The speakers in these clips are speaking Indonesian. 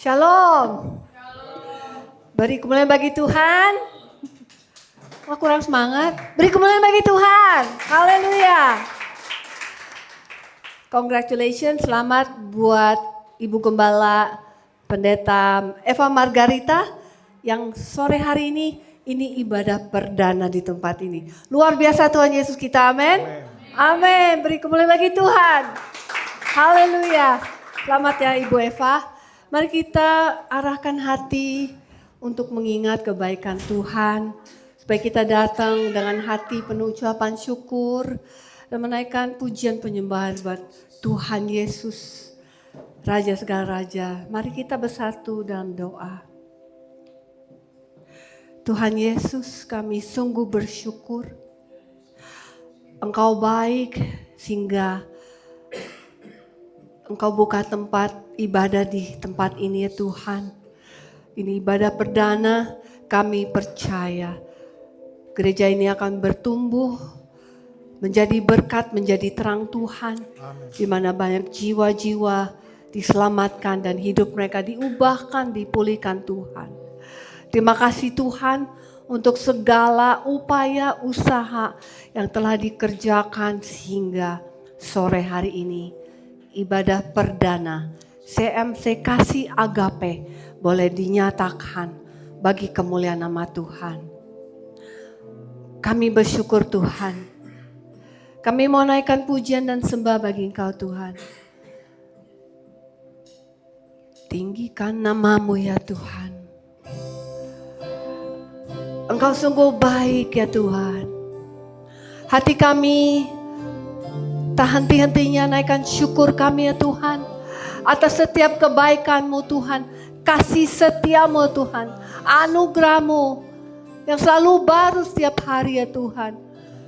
Shalom. Beri kemuliaan bagi Tuhan. Wah, kurang semangat. Beri kemuliaan bagi Tuhan. Haleluya. Congratulations, selamat buat Ibu Gembala Pendeta Eva Margarita yang sore hari ini ibadah perdana di tempat ini. Luar biasa Tuhan Yesus kita, amin. Amin. Beri kemuliaan bagi Tuhan. Haleluya. Selamat ya Ibu Eva. Mari kita arahkan hati untuk mengingat kebaikan Tuhan. Supaya kita datang dengan hati penuh ucapan syukur. Dan menaikkan pujian penyembahan buat Tuhan Yesus. Raja segala raja. Mari kita bersatu dalam doa. Tuhan Yesus, kami sungguh bersyukur. Engkau baik sehingga Engkau buka tempat ibadah di tempat ini ya Tuhan. Ini ibadah perdana, kami percaya gereja ini akan bertumbuh, menjadi berkat, menjadi terang Tuhan. Di mana banyak jiwa-jiwa diselamatkan dan hidup mereka diubahkan, dipulihkan Tuhan. Terima kasih Tuhan untuk segala upaya usaha yang telah dikerjakan sehingga sore hari ini. Ibadah perdana CMC Kasih Agape boleh dinyatakan bagi kemuliaan nama Tuhan. Kami bersyukur Tuhan. Kami mau naikkan pujian dan sembah bagi Engkau Tuhan. Tinggikan namamu ya Tuhan. Engkau sungguh baik ya Tuhan. Hati kami tak henti-hentinya naikkan syukur kami ya Tuhan. Atas setiap kebaikan-Mu Tuhan. Kasih setia-Mu Tuhan. Anugerah-Mu yang selalu baru setiap hari ya Tuhan.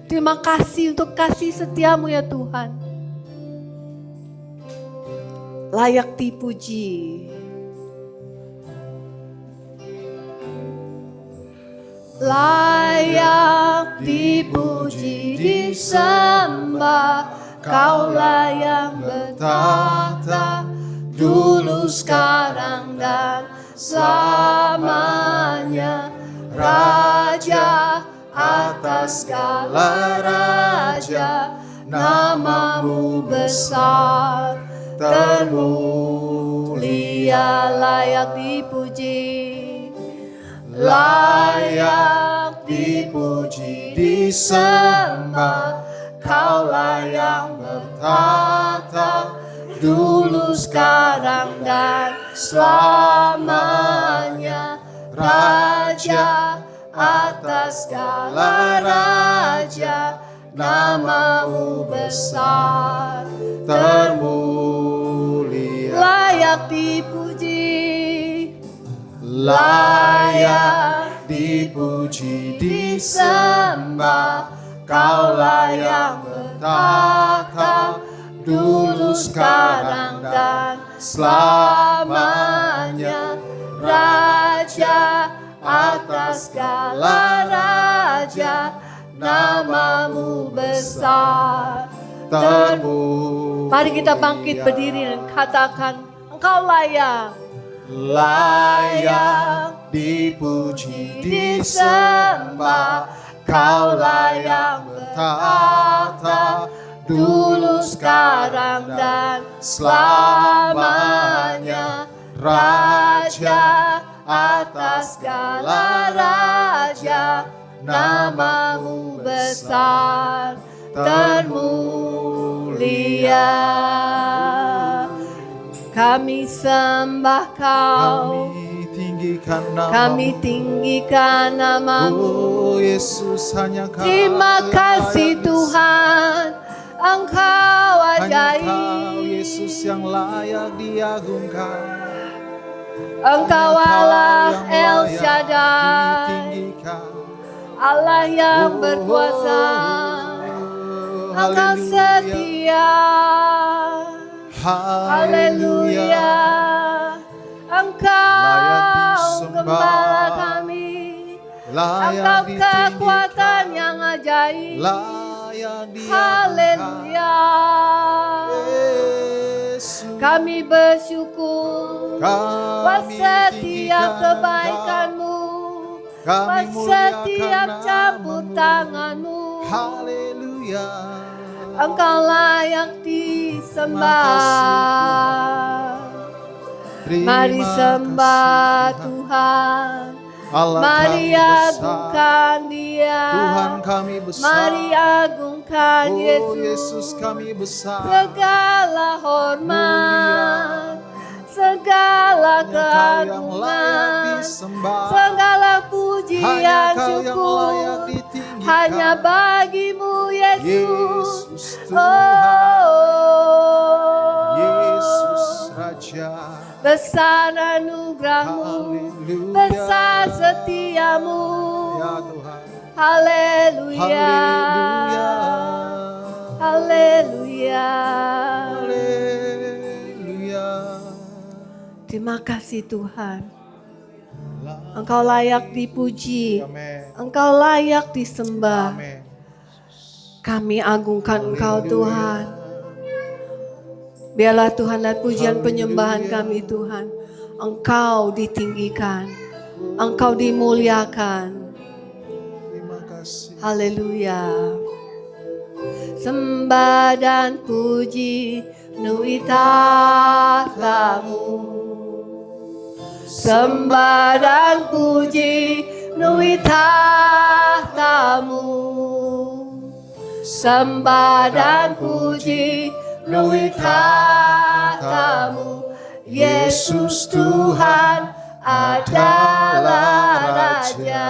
Terima kasih untuk kasih setia-Mu ya Tuhan. Layak dipuji. Layak dipuji, disembah. Kaulah yang bertahta dulu, sekarang dan selamanya. Raja atas segala raja, namamu besar termulia. Layak dipuji, layak dipuji, disembah. Kaulah yang bertahta dulu, sekarang dan selamanya. Raja atas segala raja, namamu besar termulia. Layak dipuji, layak dipuji, disembah. Kaulah yang bertahta dulu, sekarang dan selamanya. Raja atas segala raja, namamu besar termulia. Mari kita bangkit berdiri dan katakan, Engkau layak. Layak dipuji, disembah. Kaulah yang bertahta dulu, sekarang dan selamanya. Raja atas segala raja, namamu besar termulia. Kami sembah Kau, kami tinggikan namamu. Yesus, hanya Kau. Terima kasih Tuhan, Engkau ajaib. Hanya Kau Yesus yang layak diagungkan. Engkau Allah El Shaddai, Allah yang berkuasa. Engkau setia. Haleluya. Engkau gembala kami. Engkau kekuatan yang ajaib. Haleluya. Yesus. Kami bersyukur buat Kami setiap tinggikan kebaikan-Mu, Kami buat muliakan setiap campur nama-Mu. tangan-Mu. Haleluya. Engkau layak disembah. Mari Terima sembah kasih, Tuhan. Allah Mari kami besar. agungkan Dia. Tuhan kami besar. Mari agungkan Oh Yesus. Yesus kami besar. Segala hormat, segala Hanya Kau yang layak keagungan, disembah. segala Hanya pujian Kau yang layak syukur ditinggikan. hanya bagi-Mu Yesus. Yesus Tuhan. Oh, Yesus Raja. besar anugerah-Mu, Haleluya. besar setia-Mu. Ya Tuhan. Haleluya. Haleluya. Haleluya. Haleluya. Terima kasih Tuhan. Engkau layak dipuji. Amin. Engkau layak disembah. Amin. Kami agungkan Engkau Tuhan. Biarlah Tuhan lihat pujian penyembahan kami Tuhan. Engkau ditinggikan. Engkau dimuliakan. Terima kasih. Haleluya. Sembah dan puji penuhi tahta-Mu. Sembah dan puji penuhi tahta-Mu. Sembah dan puji penuhi tahta-Mu. Yesus Tuhan adalah Raja.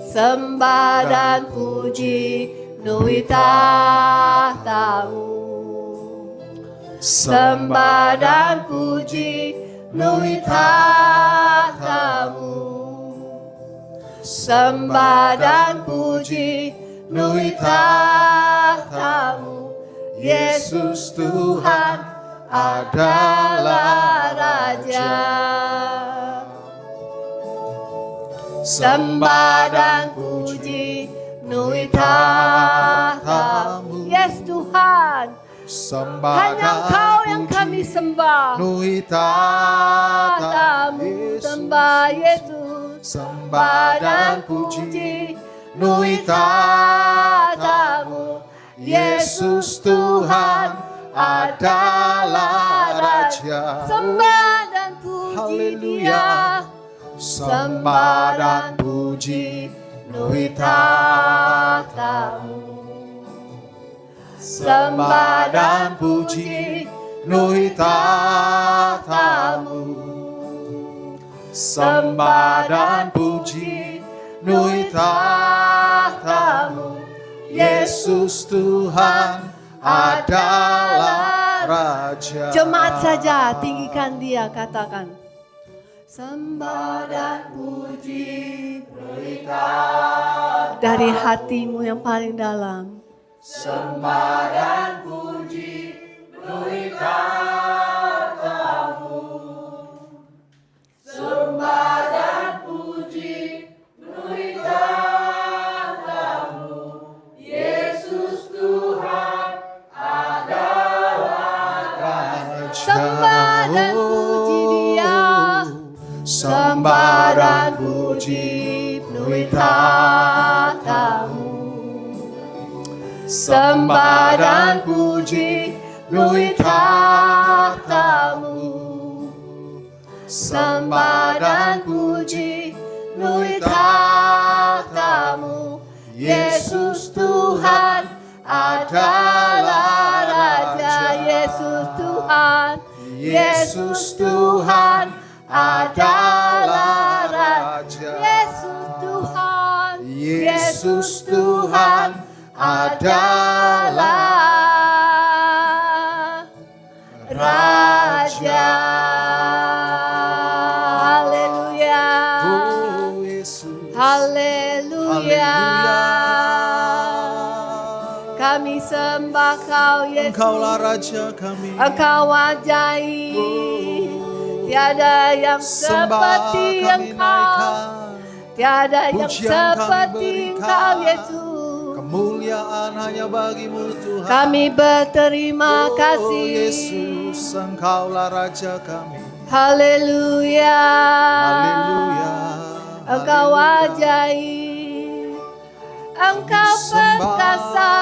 Sembah dan puji penuhi tahta-Mu. Sembah dan puji penuhi tahta-Mu. Sembah dan puji penuhi tahta-Mu. Yesus Tuhan adalah Raja. Sembah dan puji penuhi tahta-Mu. Yes Tuhan, Sembah hanya dan Engkau yang puji kami sembah. penuhi tahta-Mu. Tahta-Mu sembah Yesus. Sembah dan puji penuhi tahta-Mu. Yesus Tuhan adalah Raja. Sembah dan puji Haleluya. Dia. Sembah dan puji penuhi tahta-Mu. Sembah dan puji penuhi tahta-Mu. Sembah dan puji penuhi tahta-Mu. Yesus Tuhan adalah Raja. Jemaat saja tinggikan Dia, katakan. Sembah dan puji dari hatimu yang paling dalam. Sembah dan puji penuhi tahta-Mu. Sembah dan puji penuhi tahta-Mu. Yesus Tuhan adalah Raja. Sembah dan puji Dia. Sembah dan puji penuhi tahta-Mu. Sembah dan puji penuhi tahta-Mu. Sembah dan puji penuhi tahta-Mu. Yesus Tuhan adalah Raja. Yesus Tuhan. Yesus Tuhan adalah Raja. Yesus Tuhan. Yesus Tuhan adalah Raja. Haleluya. Oh Yesus. Haleluya. Kami sembah Kau Yesus. Engkaulah Raja kami. Engkau ajaib. Tiada yang Sembah seperti kami Engkau. naikkan. Tiada yang Pujian kami seperti berikan. Engkau Yesus. kemuliaan hanya bagimu Tuhan. Kami berterima kasih. Yesus, Engkaulah Raja kami. Haleluya. Haleluya. Engkau ajaib. Engkau perkasa.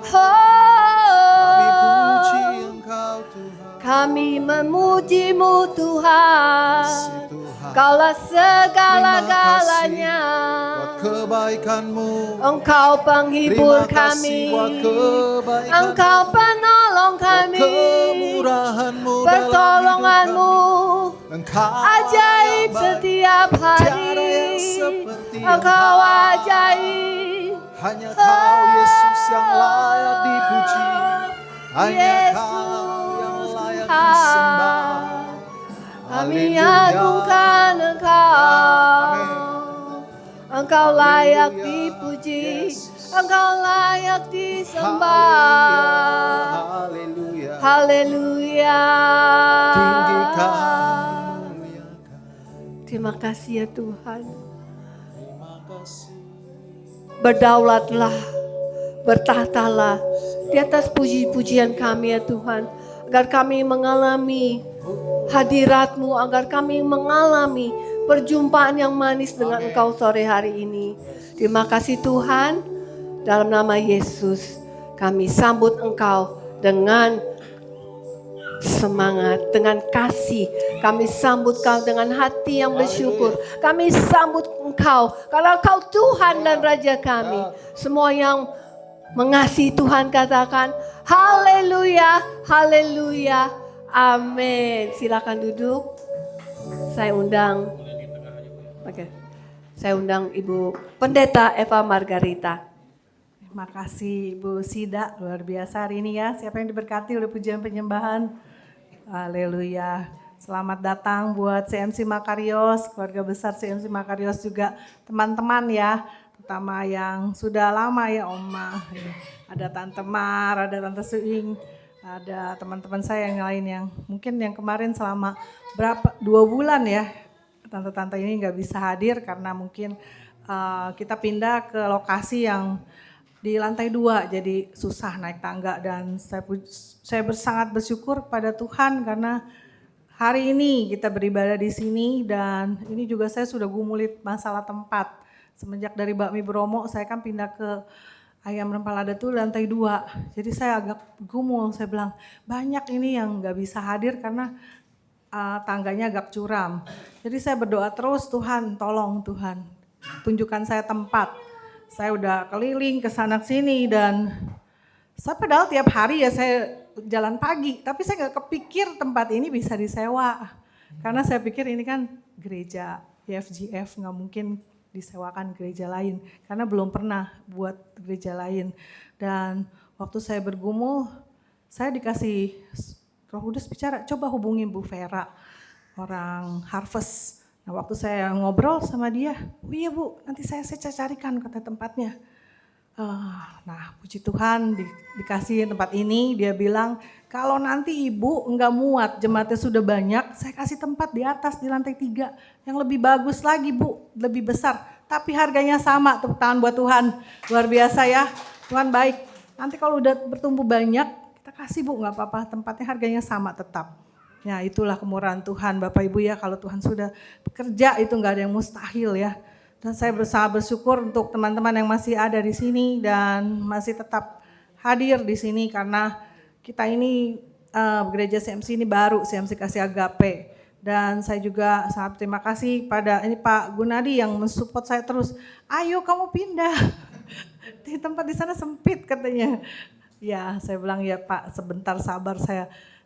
Kami puji Oh, Engkau Tuhan. kami memuji-Mu Tuhan. Tuhan. Kaulah segala-galanya. Buat kebaikan-Mu. Engkau penghibur Terima kasih kami. buat kebaikan-Mu. Engkau penolong kami. Kemurahan-Mu dalam Pertolongan-Mu hidup kami. Engkau ajaib yang baik. setiap Tiada hari. yang seperti Engkau Engkau. ajaib. Hanya Kau Yesus yang layak dipuji. Hanya Kau yang layak disembah. Kami Haleluya. agungkan Engkau. Engkau layak Haleluya. dipuji. Yesus. Engkau layak disembah. Haleluya. Haleluya. Tinggikan, muliakan. Terima kasih ya Tuhan. Terima kasih. Berdaulatlah, bertahtalah di atas puji-pujian kami ya Tuhan. Agar kami mengalami hadirat-Mu, agar kami mengalami perjumpaan yang manis dengan Engkau sore hari ini. Terima kasih Tuhan, dalam nama Yesus kami sambut Engkau dengan semangat, dengan kasih. Kami sambut Kau dengan hati yang bersyukur. Kami sambut Engkau karena Kau Tuhan dan Raja kami. Semua yang mengasihi Tuhan katakan haleluya, haleluya, amin. Silakan duduk. Saya undang, oke. Saya undang Ibu Pendeta Eva Margarita. Terima kasih Ibu Sida, luar biasa hari ini ya. Siapa yang diberkati oleh pujian penyembahan. Haleluya. Selamat datang buat CMC Makarios, keluarga besar CMC Makarios juga, teman-teman ya. Terutama yang sudah lama ya Oma. Ada Tante Mar, ada Tante Suing, ada teman-teman saya yang lain yang mungkin yang kemarin selama 2 bulan ya. Tante-tante ini nggak bisa hadir karena mungkin kita pindah ke lokasi yang di lantai 2, jadi susah naik tangga dan saya sangat bersyukur pada Tuhan karena hari ini kita beribadah di sini dan ini juga saya sudah gumulit masalah tempat. Semenjak dari Bakmi Bromo saya kan pindah ke Ayam Rempah Lada tuh lantai 2, jadi saya agak gumul, saya bilang banyak ini yang nggak bisa hadir karena tangganya agak curam. Jadi saya berdoa terus, Tuhan tolong Tuhan tunjukkan saya tempat. Saya udah keliling ke sana sini dan saya padahal tiap hari ya saya jalan pagi, tapi saya nggak kepikir tempat ini bisa disewa. Karena saya pikir ini kan gereja YFGF, nggak mungkin disewakan gereja lain. Karena belum pernah buat gereja lain. Dan waktu saya bergumul, saya dikasih Roh Kudus bicara, coba hubungi Bu Vera, orang Harvest. Nah waktu saya ngobrol sama dia, oh iya Bu, nanti saya carikan kata tempatnya. Nah puji Tuhan dikasih tempat ini, dia bilang kalau nanti Ibu enggak muat, jemaatnya sudah banyak, saya kasih tempat di atas di lantai 3 yang lebih bagus lagi Bu, lebih besar. Tapi harganya sama, tepuk tangan buat Tuhan, luar biasa ya, Tuhan baik. Nanti kalau udah bertumbuh banyak, kita kasih Bu, enggak apa-apa, tempatnya harganya sama tetap. Ya itulah kemurahan Tuhan Bapak Ibu ya, kalau Tuhan sudah bekerja itu enggak ada yang mustahil ya. Dan saya sangat bersyukur untuk teman-teman yang masih ada di sini dan masih tetap hadir di sini karena kita ini gereja CMC ini baru, CMC Kasih Agape. Dan saya juga sangat terima kasih pada ini Pak Gunadi yang mensupport saya terus. Ayo kamu pindah, di tempat di sana sempit katanya. Ya saya bilang ya Pak sebentar sabar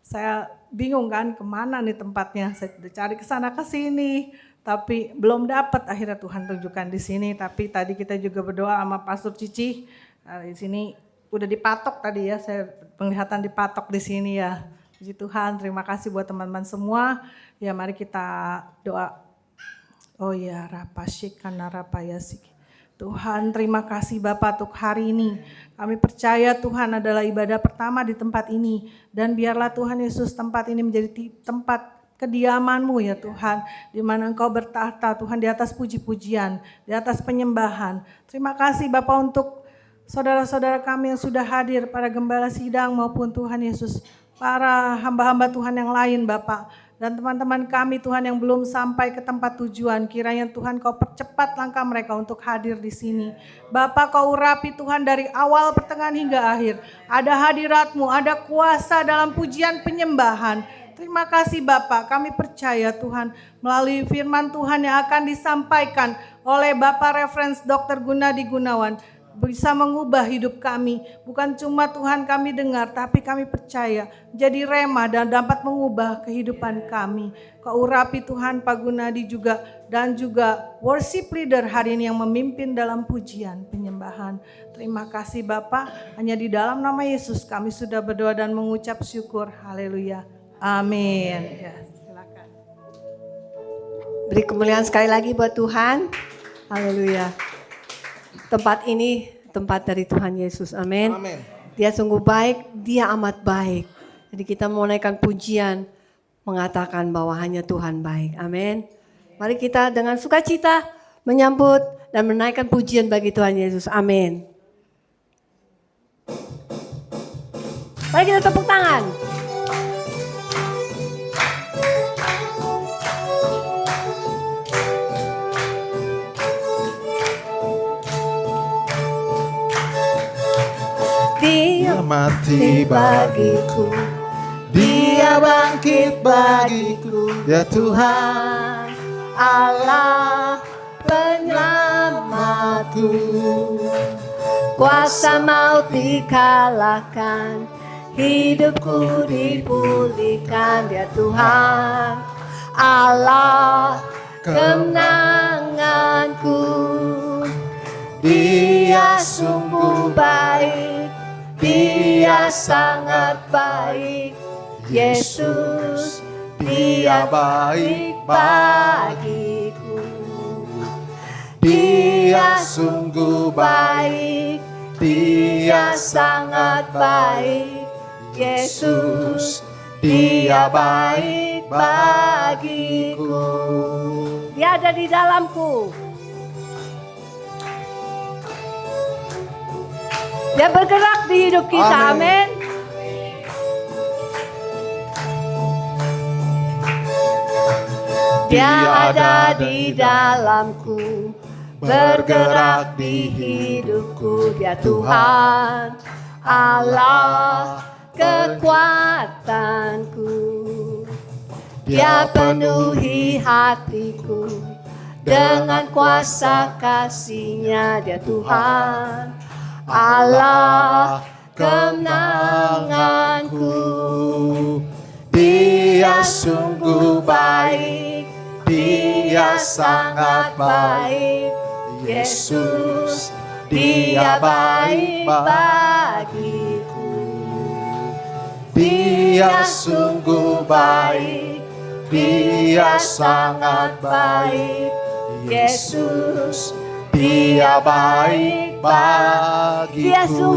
saya bingung kan kemana nih tempatnya. Saya udah cari ke sana ke sini. Tapi belum dapat, akhirnya Tuhan tunjukkan di sini. Tapi tadi kita juga berdoa sama Pastor Cici di sini udah dipatok tadi ya, saya penglihatan dipatok di sini ya. Puji Tuhan, terima kasih buat teman-teman semua. Ya mari kita doa. Oh ya, rapashikana rapayasik. Tuhan terima kasih Bapak untuk hari ini. Kami percaya Tuhan adalah ibadah pertama di tempat ini. Dan biarlah Tuhan Yesus tempat ini menjadi tempat kediaman-Mu ya Tuhan, di mana Engkau bertahta Tuhan di atas puji-pujian, di atas penyembahan. Terima kasih Bapa untuk saudara-saudara kami yang sudah hadir, para gembala sidang maupun Tuhan Yesus, para hamba-hamba Tuhan yang lain Bapak. Dan teman-teman kami Tuhan yang belum sampai ke tempat tujuan, kiranya Tuhan Kau percepat langkah mereka untuk hadir di sini. Bapa, Kau urapi Tuhan dari awal, pertengahan hingga akhir. Ada hadirat-Mu, ada kuasa dalam pujian penyembahan. Terima kasih Bapak, kami percaya Tuhan melalui firman Tuhan yang akan disampaikan oleh Bapak Referens Dr. Gunadi Gunawan bisa mengubah hidup kami. Bukan cuma Tuhan kami dengar, tapi kami percaya jadi rema dan dapat mengubah kehidupan kami. Kau urapi Tuhan Pak Gunadi juga dan juga worship leader hari ini yang memimpin dalam pujian penyembahan. Terima kasih Bapak, hanya di dalam nama Yesus kami sudah berdoa dan mengucap syukur. Haleluya. Amin. Ya, silakan. Beri kemuliaan sekali lagi buat Tuhan. Haleluya. Tempat ini tempat dari Tuhan Yesus. Amin. Amin. Dia sungguh baik, dia amat baik. Jadi kita mau naikkan pujian mengatakan bahwa hanya Tuhan baik. Amin. Mari kita dengan sukacita menyambut dan menaikkan pujian bagi Tuhan Yesus. Amin. Mari kita tepuk tangan. Dia mati bagiku, Dia bangkit bagiku, Dia Tuhan Allah penyelamatku. kuasa maut dikalahkan, hidupku dipulihkan. Dia Tuhan Allah kemenanganku. Dia sungguh baik, Dia sangat baik. Yesus, Dia baik bagiku. Dia sungguh baik, Dia sangat baik. Yesus, Dia baik bagiku. Dia ada di dalamku. Dia bergerak di hidup kita, amin. Dia ada di dalamku, bergerak di hidupku. Dia Tuhan Allah kekuatanku. Dia penuhi hatiku dengan kuasa kasih-Nya. Dia Tuhan Allah kemenanganku. Dia sungguh baik, Dia sangat baik. Yesus, Dia baik bagiku. Dia sungguh baik, Dia sangat baik. Yesus, Dia baik bagiku.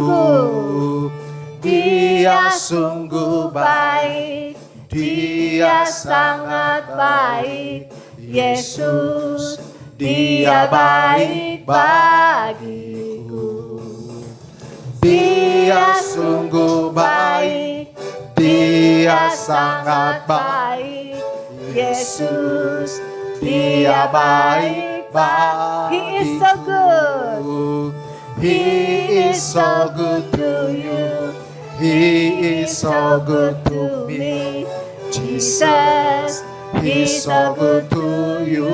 Dia sungguh baik, Dia sangat baik. Yesus, Dia baik bagiku. Dia sungguh baik, Dia sangat baik. Yesus, Dia baik bagiku. He is so good. He is so good to you. He is so good to me. Jesus, He's so good to you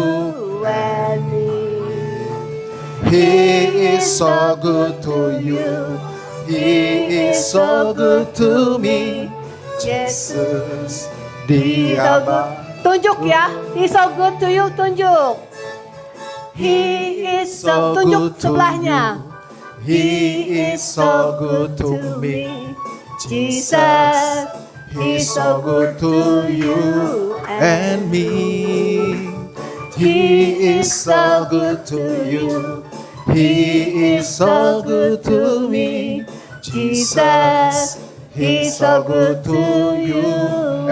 and me. He is so good to you. He is so good to me. Jesus, Dia baik. Tunjuk ya, He's so good to you, tunjuk. He is so, tunjuk sebelahnya. He is so good to me. Jesus, He's so good to you and me. He is so good to you. He is so good to me. Jesus, He's so good to you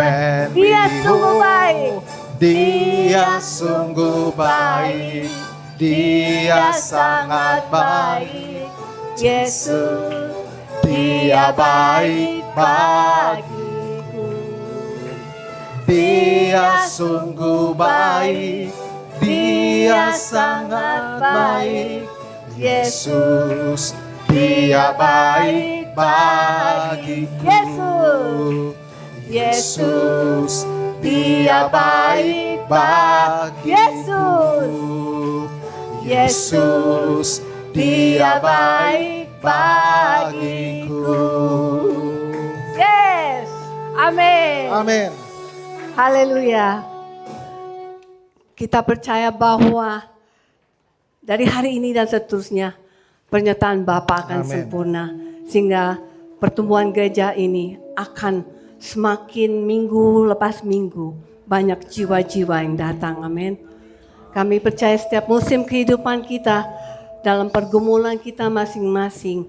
and me. Dia sungguh baik. Dia sungguh baik. Dia sangat baik. Yesus, Dia baik bagiku. Dia sungguh baik. Dia sangat baik. Yesus, Dia baik bagiku. Yesus, Dia baik bagiku. Yesus, Dia baik bagiku. Yes. Amin. Amin. Haleluya. Kita percaya bahwa dari hari ini dan seterusnya pernyataan Bapa akan Amin. sempurna. Sehingga pertumbuhan gereja ini akan semakin minggu lepas minggu banyak jiwa-jiwa yang datang. Amin. Kami percaya setiap musim kehidupan kita, dalam pergumulan kita masing-masing,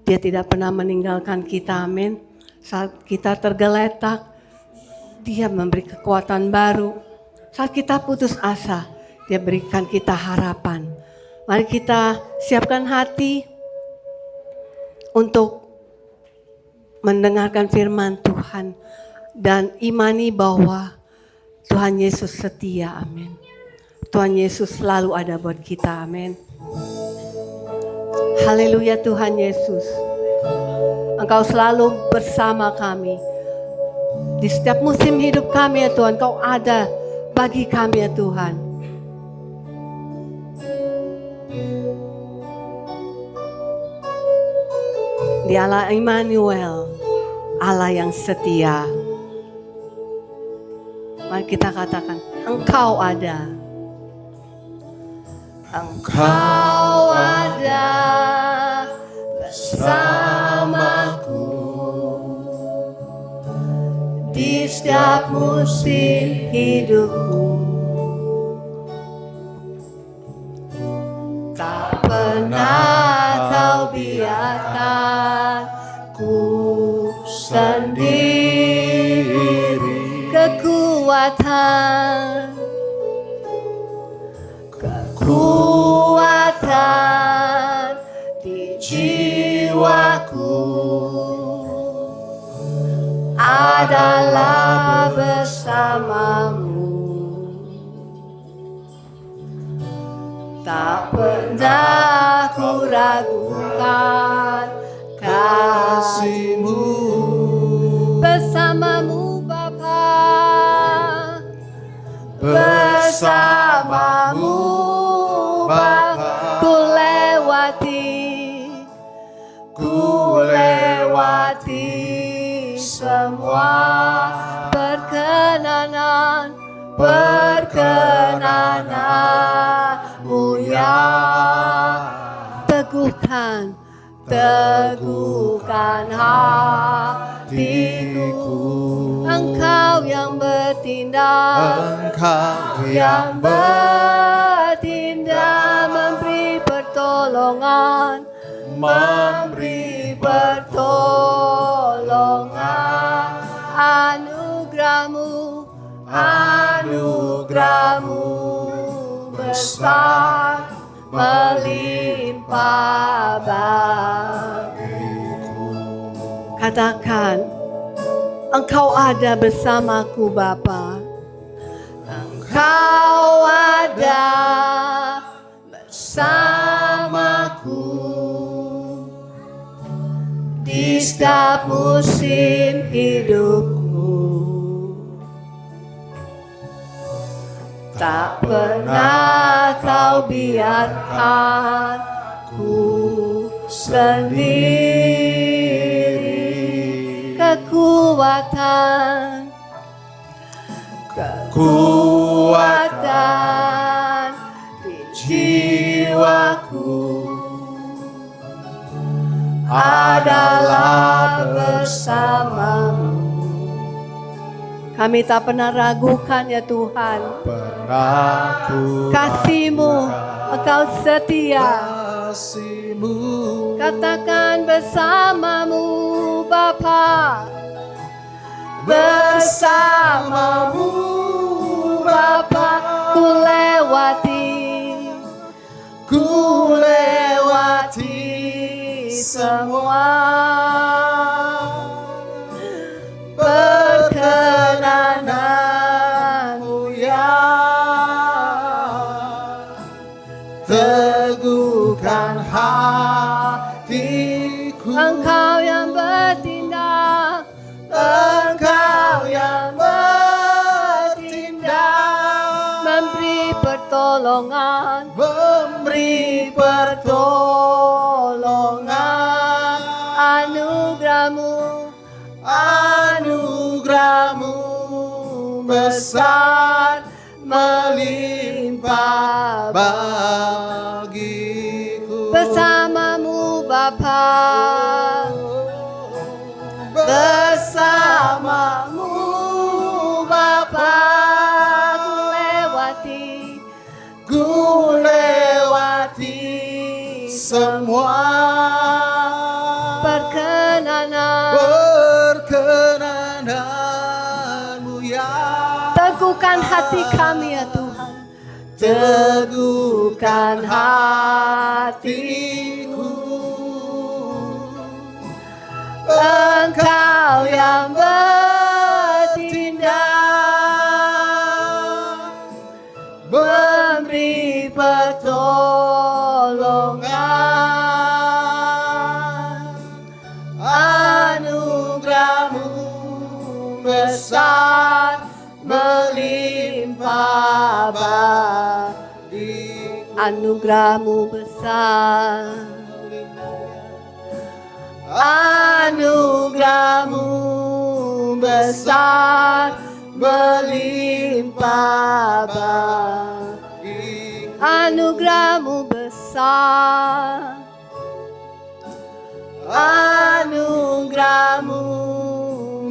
Dia tidak pernah meninggalkan kita. Amin. Saat kita tergeletak, Dia memberi kekuatan baru. Saat kita putus asa, Dia berikan kita harapan. Mari kita siapkan hati untuk mendengarkan firman Tuhan dan imani bahwa Tuhan Yesus setia. Amin. Tuhan Yesus selalu ada buat kita. Amin. Haleluya Tuhan Yesus. Engkau selalu bersama kami. Di setiap musim hidup kami ya Tuhan, Engkau ada bagi kami ya Tuhan. Dialah Immanuel, Allah yang setia. Mari kita katakan, Engkau ada. Engkau ada bersamaku di setiap musim hidupku. Tak pernah Kau biarkan ku sendiri. Kekuatan di jiwaku adalah bersamamu. Tak pernah ku ragukan kasih-Mu. Bersamamu Bapa, bersamamu Bapa, ku lewati semua perkenananmu ya. Teguhkan hatiku. Engkau yang bertindak, memberi pertolongan, anugerahmu besar melimpah bagiku. Katakan, Engkau ada bersamaku Bapa. Engkau ada bersamaku di setiap musim hidupku. Tak pernah Kau biarkan ku sendiri. Kekuatan di jiwaku adalah bersamamu. Kami tak pernah ragukan ya Tuhan. Kasih-Mu, Engkau setia. Katakan bersamamu Bapa, bersamamu anugerahmu besar melimpah bagiku. Bersamamu Bapa, bersamamu Bapa, ku lewati semua perkenananmu ya. Teguhkan hati kami ya Tuhan, Teguhkan hatiku, Engkau yang bertindak, memberi pertolongan. Anugerahmu besar melimpah bagiku. Anugerahmu besar, anugerahmu besar melimpah bagiku. Anugerahmu besar, anugerahmu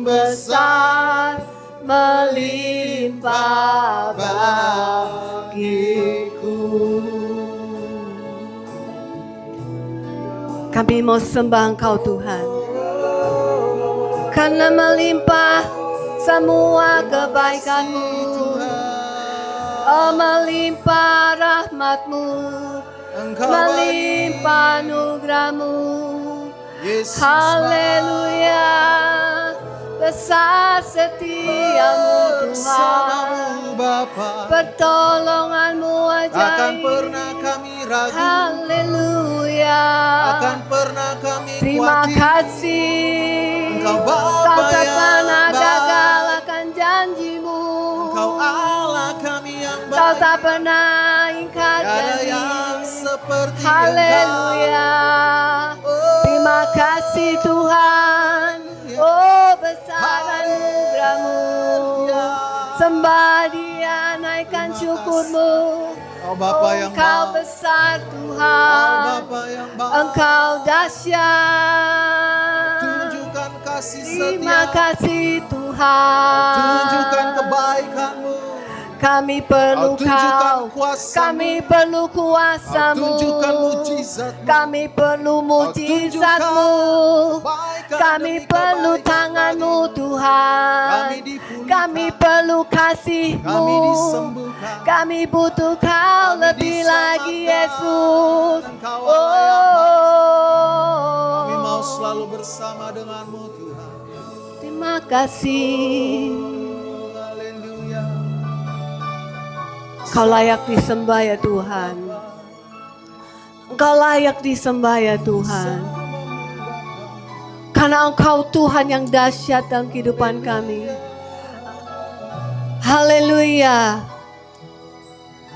besar melimpah bagiku. Kami mau sembah Engkau Tuhan, karena melimpah semua kebaikan-Mu, oh melimpah rahmat-Mu, melimpah anugerah-Mu. Yesus, Haleluya, besar setiamu Tuhan, Bapa, pertolongan-Mu akan ajaib. pernah kami ragu, Haleluya, akan pernah kami terima khawatir. kasih, Engkau Bapa Kau tak yang pernah baik. gagal akan janji-Mu, Engkau Allah kami yang Kau baik, tak pernah ingkar tiada janji. yang seperti Haleluya, Engkau. terima kasih Tuhan, oh besar anugerah-Mu. Sembah Dia, naikkan syukur-Mu. Engkau Bapa yang Engkau baik, besar Engkau Tuhan, Bapa yang baik. Engkau dahsyat. Tunjukkan kasih Terima setia, kasih Tuhan. tunjukkan kebaikan-Mu. Kami perlu Kau tunjukkan Kau, kuasa-Mu. kami perlu kuasa-Mu, Kau tunjukkan mujizat-Mu. kami perlu mujizat-Mu, kebaikan kami demi perlu kebaikan tangan-Mu bagimu. Tuhan, Kami dipulihkan. kami perlu kasih-Mu, Kami disembuhkan. kami butuh Kau Kami lebih lagi diselamatkan. Yesus. Engkau Allah yang Oh, Kami mau selalu bersama dengan-Mu Tuhan. terima kasih. Haleluya. Kau layak disembah ya Tuhan. Engkau layak disembah ya Tuhan. Karena Engkau Tuhan yang dahsyat dalam kehidupan kami. Haleluya.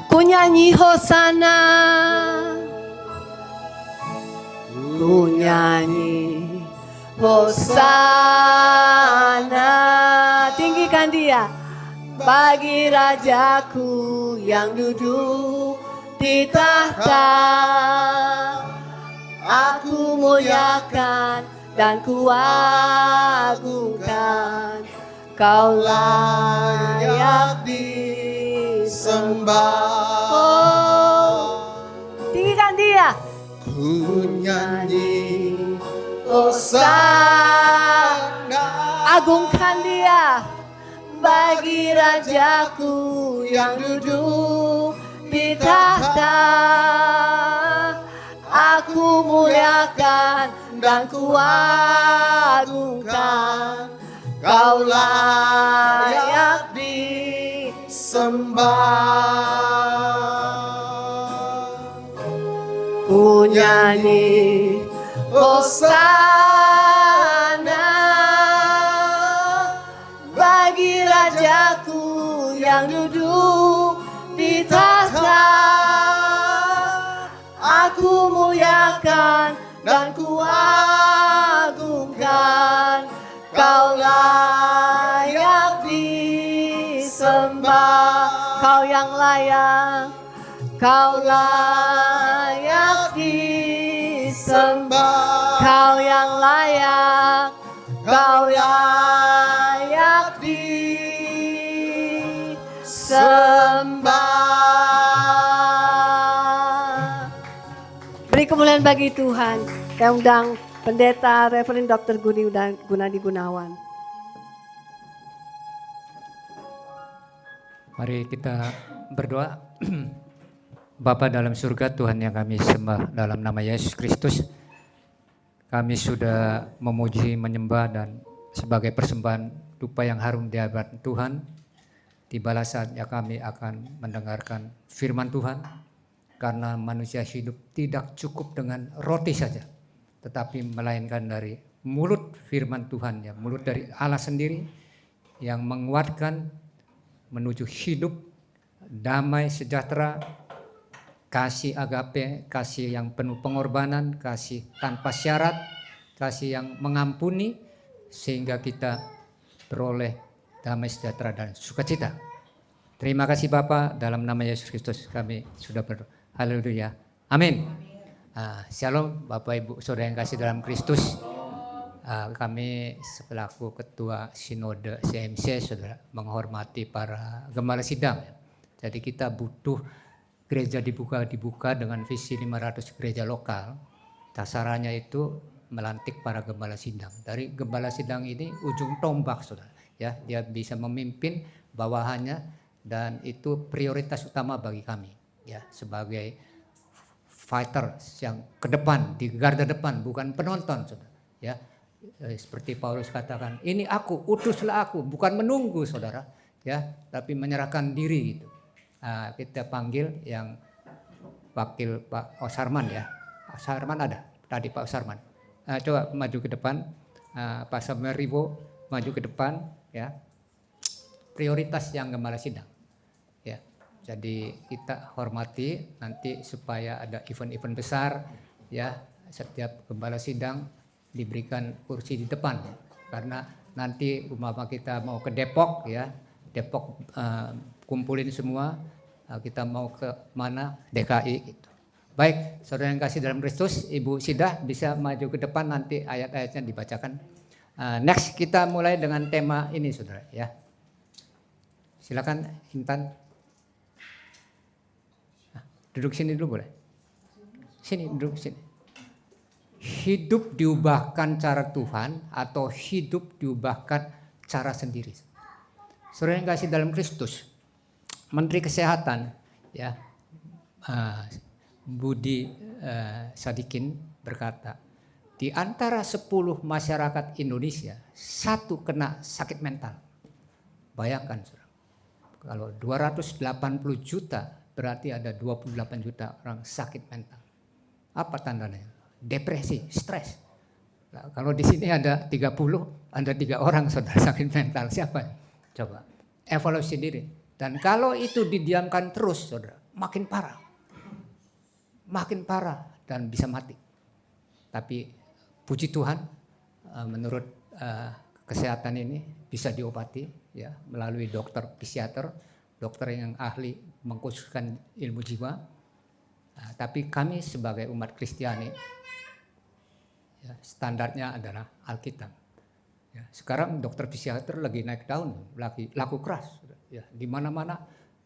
Ku nyanyi hosana. Ku nyanyi hosana. Tinggikan Dia. Bagi Rajaku yang duduk di tahta, aku muliakan dan kuagungkan. Kau layak disembah. Oh, tinggikan Dia. Ku nyanyi Hosana, agungkan Dia. Bagi Rajaku yang duduk di tahta, aku muliakan dan kuagungkan. Kau layak disembah. Ku nyanyi hosana bagi Rajaku yang duduk di tahta, aku muliakan dan kuagungkan. Kau layak disembah, Kau yang layak, Kau layak disembah, Kau yang layak, Kau layak disembah. Beri kemuliaan bagi Tuhan. Saya undang Pendeta Reverend Dr. Gunadi Gunawan. Mari kita berdoa. Bapa dalam surga, Tuhan yang kami sembah dalam nama Yesus Kristus, kami sudah memuji, menyembah, dan sebagai persembahan dupa yang harum di hadapan Tuhan, tibalah saatnya kami akan mendengarkan firman Tuhan, karena manusia hidup tidak cukup dengan roti saja, tetapi melainkan dari mulut firman Tuhan, ya, mulut dari Allah sendiri yang menguatkan menuju hidup, damai, sejahtera, kasih agape, kasih yang penuh pengorbanan, kasih tanpa syarat, kasih yang mengampuni, sehingga kita beroleh damai, sejahtera, dan sukacita. Terima kasih Bapa, dalam nama Yesus Kristus kami sudah berdoa. Haleluya. Amin. Shalom Bapak Ibu Saudara yang kasih dalam Kristus. Kami selaku Ketua Sinode CMC Saudara menghormati para gembala sidang. Jadi kita butuh gereja dibuka dengan visi 500 gereja lokal. Sasarannya itu melantik para gembala sidang. Dari gembala sidang ini ujung tombak Saudara. Ya, dia bisa memimpin bawahannya, dan itu prioritas utama bagi kami. Ya, sebagai fighter yang ke depan, di garda depan, bukan penonton, saudara. Ya, seperti Paulus katakan, ini aku, utuslah aku, bukan menunggu, saudara. Ya, tapi menyerahkan diri gitu. Kita panggil yang wakil Pak Osarman, ya. Osarman ada tadi Pak Osarman. Coba maju ke depan, Pak Samuel Rivo maju ke depan, ya. Prioritas yang gembala sidang. Jadi kita hormati nanti supaya ada event-event besar, ya, setiap gembala sidang diberikan kursi di depan, karena nanti umpama kita mau ke Depok, ya, Depok kumpulin semua, kita mau ke mana, DKI gitu. Baik, saudara yang kasih dalam Kristus, Ibu Sidah bisa maju ke depan, nanti ayat-ayatnya dibacakan. Next kita mulai dengan tema ini saudara, ya. Silakan Intan. Duduk sini dulu boleh? Sini, duduk sini. Hidup diubahkan cara Tuhan atau hidup diubahkan cara sendiri. Saudara yang kasih dalam Kristus, Menteri Kesehatan, ya, Budi Sadikin berkata, di antara 10 masyarakat Indonesia, 1 kena sakit mental. Bayangkan, saudara, kalau 280 juta, berarti ada 28 juta orang sakit mental. Apa tandanya? Depresi, stres. Nah, kalau di sini ada 30, ada 3 orang saudara sakit mental. Siapa? Coba evaluasi diri. Dan kalau itu didiamkan terus, saudara, makin parah. Makin parah dan bisa mati. Tapi puji Tuhan, menurut kesehatan ini bisa diobati, ya, melalui dokter psikiater, dokter yang ahli mengkhususkan ilmu jiwa. Tapi kami sebagai umat Kristiani, ya, standarnya adalah Alkitab. Ya, sekarang dokter psikiater lagi naik daun, lagi laku keras. Ya, di mana-mana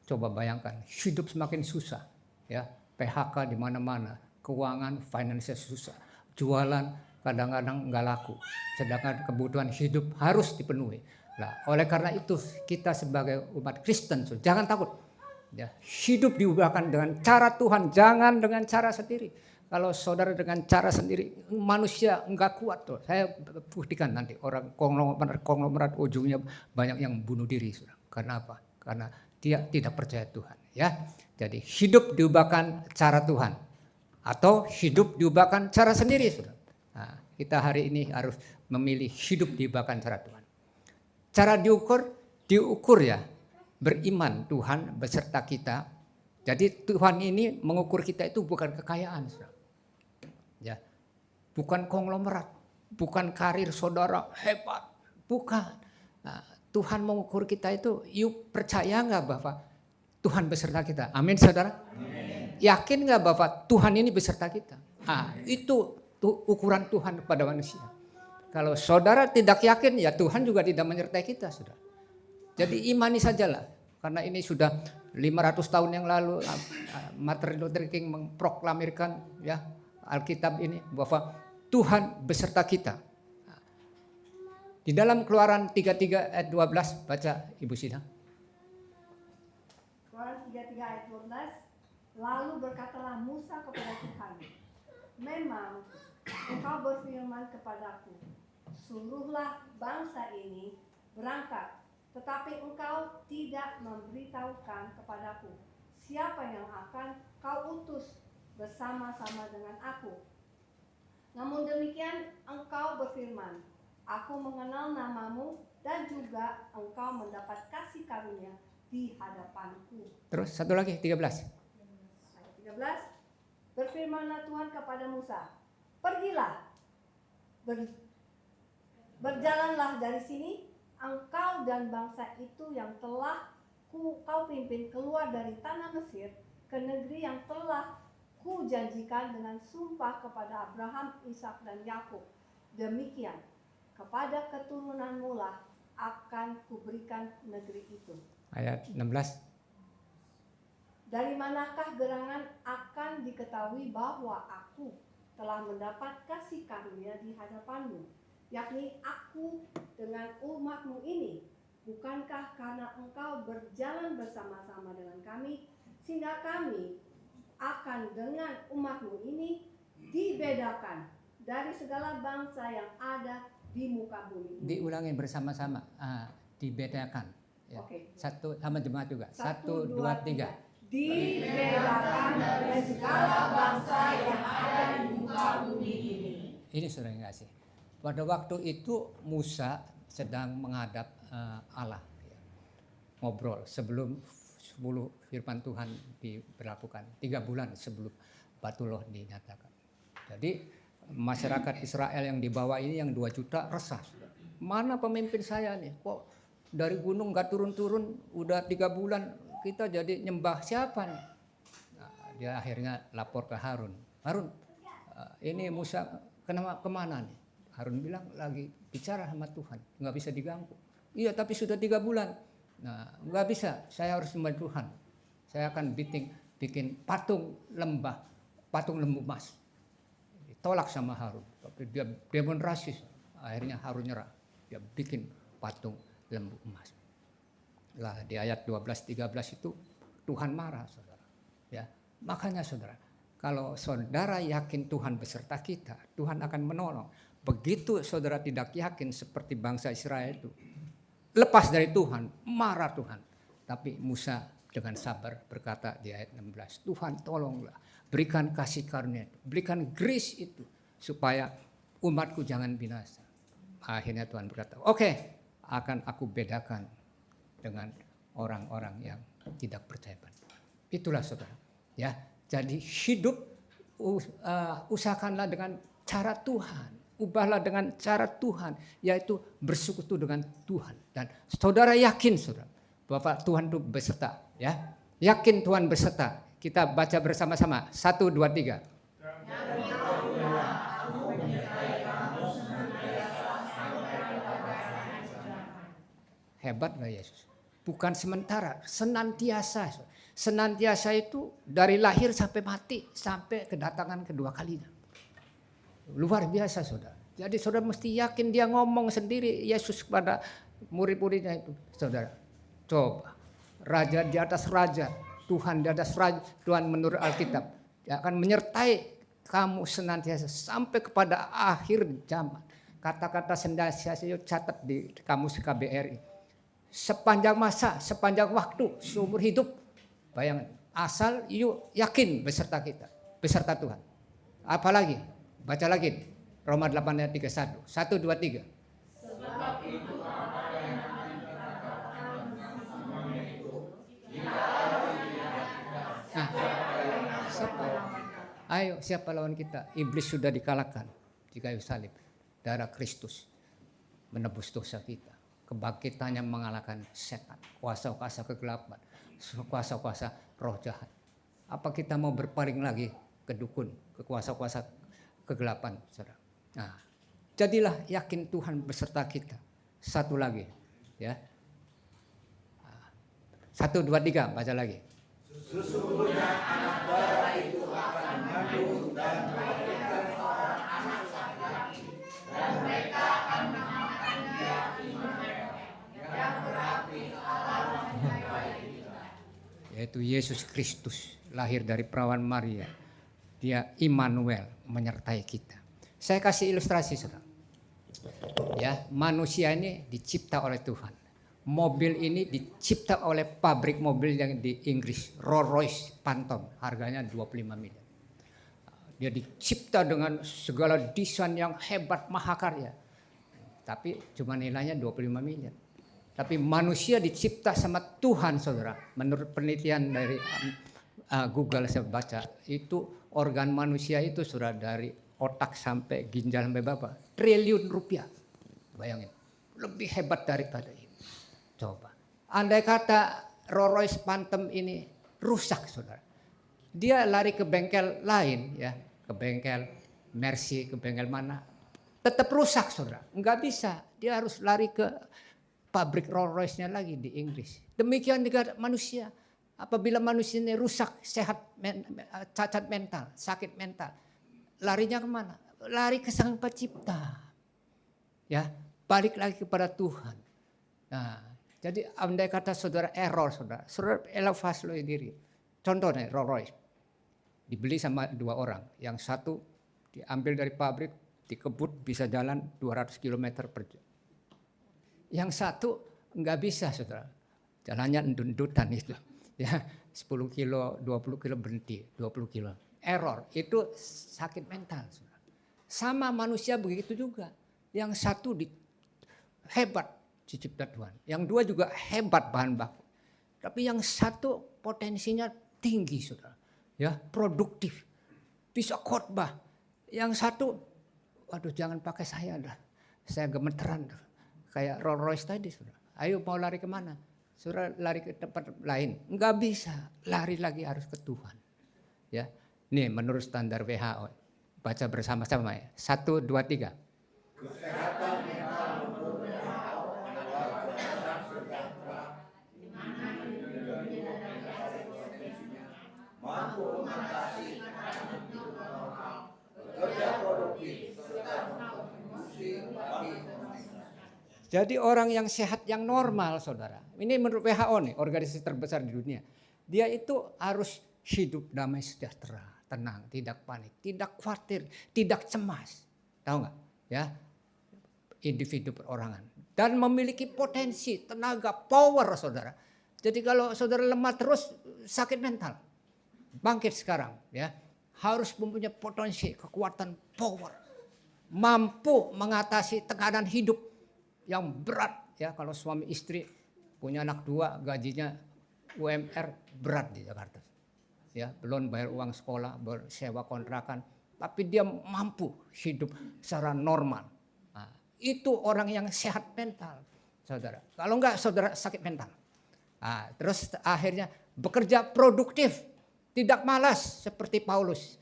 coba bayangkan, hidup semakin susah. Ya, PHK di mana-mana, keuangan, finansial susah, jualan kadang-kadang nggak laku, sedangkan kebutuhan hidup harus dipenuhi. Nah, oleh karena itu kita sebagai umat Kristen jangan takut. Ya, hidup diubahkan dengan cara Tuhan, jangan dengan cara sendiri. Kalau saudara dengan cara sendiri, manusia enggak kuat tuh. Saya buktikan nanti orang konglomerat ujungnya banyak yang bunuh diri, saudara. Karena apa? Karena dia tidak percaya Tuhan. Ya, jadi hidup diubahkan cara Tuhan atau hidup diubahkan cara sendiri, saudara. Nah, kita hari ini harus memilih hidup diubahkan cara Tuhan. Cara diukur ya, beriman Tuhan beserta kita. Jadi Tuhan ini mengukur kita itu bukan kekayaan, saudara. Ya, bukan konglomerat, bukan karir saudara hebat, bukan. Nah, Tuhan mengukur kita itu, yuk percaya nggak bahwa Tuhan beserta kita? Amin saudara. Amin. Yakin nggak bahwa Tuhan ini beserta kita? Itu ukuran Tuhan kepada manusia. Kalau saudara tidak yakin, ya Tuhan juga tidak menyertai kita, saudara. Jadi imani sajalah, karena ini sudah 500 tahun yang lalu Martin Luther King memproklamirkan ya Alkitab ini bahwa Tuhan beserta kita. Di dalam Keluaran 33 ayat 12, baca Ibu Sida. Keluaran 33 ayat 12, lalu berkatalah Musa kepada Tuhan, memang engkau berfirman kepadaku, suruhlah bangsa ini berangkat, tetapi engkau tidak memberitahukan kepadaku siapa yang akan kau utus bersama-sama dengan aku. Namun demikian engkau berfirman, aku mengenal namamu dan juga engkau mendapat kasih karunia di hadapanku. Terus satu lagi 13. Ayat 13, berfirmanlah Tuhan kepada Musa, pergilah, berjalanlah dari sini, engkau dan bangsa itu yang telah kau pimpin keluar dari tanah Mesir ke negeri yang telah ku janjikan dengan sumpah kepada Abraham, Ishak dan Yakub. Demikian kepada keturunanmu lah akan kuberikan negeri itu. Ayat 16. Dari manakah gerangan akan diketahui bahwa aku telah mendapat kasih karunia di hadapanmu, yakni aku dengan umatmu ini? Bukankah karena engkau berjalan bersama-sama dengan kami, sehingga kami akan dengan umatmu ini dibedakan dari segala bangsa yang ada di muka bumi. Diulangi bersama-sama, dibedakan. Ya. Oke. Satu sama jemaat juga. 1, 2, 3. Dibedakan dari segala bangsa yang ada di muka bumi ini. Ini saudara yang kasih. Pada waktu itu Musa sedang menghadap Allah, ya. Ngobrol sebelum 10 firman Tuhan diberlakukan, 3 bulan sebelum Batuloh dinyatakan. Jadi masyarakat Israel yang dibawa ini yang 2 juta resah. Mana pemimpin saya nih? Kok dari gunung gak turun-turun, udah 3 bulan kita jadi nyembah siapa nih? Nah, dia akhirnya lapor ke Harun. Harun, ini Musa kemana nih? Harun bilang lagi bicara sama Tuhan, nggak bisa diganggu. Iya, tapi sudah 3 bulan. Nah, nggak bisa, saya harus sembah Tuhan. Saya akan bikin patung lembu emas. Ditolak sama Harun, tapi dia demonstrasi. Akhirnya Harun nyerah, dia bikin patung lembu emas. Lah di ayat 12-13 itu Tuhan marah, saudara. Ya, makanya saudara, kalau saudara yakin Tuhan beserta kita, Tuhan akan menolong. Begitu saudara tidak yakin seperti bangsa Israel itu, lepas dari Tuhan, marah Tuhan. Tapi Musa dengan sabar berkata di ayat 16, Tuhan tolonglah, berikan kasih karunia, berikan grace itu supaya umatku jangan binasa. Akhirnya Tuhan berkata, oke, akan aku bedakan dengan orang-orang yang tidak percaya pada Tuhan. Itulah saudara. Ya, jadi hidup usahakanlah dengan cara Tuhan. Ubahlah dengan cara Tuhan, yaitu bersekutu dengan Tuhan. Dan saudara yakin saudara bahwa Tuhan itu beserta, ya. Yakin Tuhan beserta. Kita baca bersama-sama. 1, 2, 3. Hebat gak Yesus? Bukan sementara, senantiasa. Senantiasa itu dari lahir sampai mati, sampai kedatangan kedua kalinya. Luar biasa saudara. Jadi saudara mesti yakin, dia ngomong sendiri Yesus kepada murid-muridnya itu. Saudara, coba. Raja di atas raja, Tuhan di atas raja, Tuhan menurut Alkitab. Dia akan menyertai kamu senantiasa sampai kepada akhir zaman. Kata-kata senantiasa itu catat di kamus KBRI. Sepanjang masa, sepanjang waktu, seumur hidup. Bayangkan, asal yuk yakin beserta kita, beserta Tuhan. Apalagi? Baca lagi, Roma 8 ayat 31. 1, 2, 3. Sebab itu apa yang akan dikatakan bersama itu, siapa? Ayo, siapa lawan kita? Iblis sudah dikalahkan di kayu salib. Darah Kristus menebus dosa kita. kebangkitannya mengalahkan setan, kuasa-kuasa kegelapan, kuasa-kuasa roh jahat. Apa kita mau berpaling lagi ke dukun, ke kuasa-kuasa kegelapan, saudara? Nah, jadilah yakin Tuhan beserta kita. Satu lagi, ya. 1, 2, 3, baca lagi. Sesungguhnya anak darah itu akan mengandung dan melahirkan seorang anak laki-laki, dan mereka akan menamakan dia Immanuel, yang berarti Allah menyertai kita. Yaitu Yesus Kristus, lahir dari perawan Maria. Dia Immanuel, menyertai kita. Saya kasih ilustrasi, saudara. Ya, manusia ini dicipta oleh Tuhan. Mobil ini dicipta oleh pabrik mobil yang di Inggris, Rolls-Royce Phantom, harganya 25 miliar. Dia dicipta dengan segala desain yang hebat, mahakarya. Tapi cuma nilainya 25 miliar. Tapi manusia dicipta sama Tuhan, saudara. Menurut penelitian dari Google saya baca, itu organ manusia itu sudah dari otak sampai ginjal sampai berapa? Triliun rupiah. Bayangin, lebih hebat daripada ini. Coba, andai kata Rolls-Royce Phantom ini rusak, saudara, dia lari ke bengkel lain, ya, ke bengkel Mercy, ke bengkel mana, tetap rusak, saudara. Enggak bisa, dia harus lari ke pabrik Rolls-Royce-nya lagi di Inggris. Demikian juga manusia, apabila manusia ini rusak, sehat, cacat mental, sakit mental, larinya kemana? Lari ke Sang Pencipta, ya, balik lagi kepada Tuhan. Nah, jadi andai kata saudara error, saudara elevasi diri. Contohnya Rolls-Royce dibeli sama 2 orang, yang satu diambil dari pabrik, dikebut bisa jalan 200 km per jam. Yang satu nggak bisa, saudara, jalannya endut-endutan itu, ya 10 kilo, 20 kilo berhenti, 20 kilo. Error, itu sakit mental, saudara. Sama manusia begitu juga, yang satu hebat dicipta Tuhan. Yang 2 juga hebat bahan baku. Tapi yang satu potensinya tinggi, saudara. Ya, produktif. Bisa khotbah. Yang satu, waduh jangan pakai saya dah. Saya gemeteran. Kayak Rolls-Royce tadi, saudara. Ayo mau lari kemana? Saudara lari ke tempat lain. Enggak bisa. Lari lagi harus ke Tuhan. Ya, nih menurut standar WHO. Baca bersama-sama ya. 1, 2, 3. Kesehatan mental menurut mampu mengatasi hidup normal, bekerja produktif, serta berkontribusi bagi komunitas. Jadi orang yang sehat, yang normal, saudara. Ini menurut WHO nih, organisasi terbesar di dunia. Dia itu harus hidup damai sejahtera, tenang, tidak panik, tidak khawatir, tidak cemas. Tahu nggak? Ya, individu perorangan. Dan memiliki potensi, tenaga, power, saudara. Jadi kalau saudara lemah terus, sakit mental. Bangkit sekarang, ya, harus mempunyai potensi, kekuatan, power, mampu mengatasi tekanan hidup yang berat, ya. Kalau suami istri punya anak 2, gajinya UMR berat di Jakarta, ya, belum bayar uang sekolah, bersewa kontrakan, tapi dia mampu hidup secara normal. Nah, itu orang yang sehat mental, saudara. Kalau enggak, saudara sakit mental. Nah, terus akhirnya bekerja produktif. Tidak malas seperti Paulus.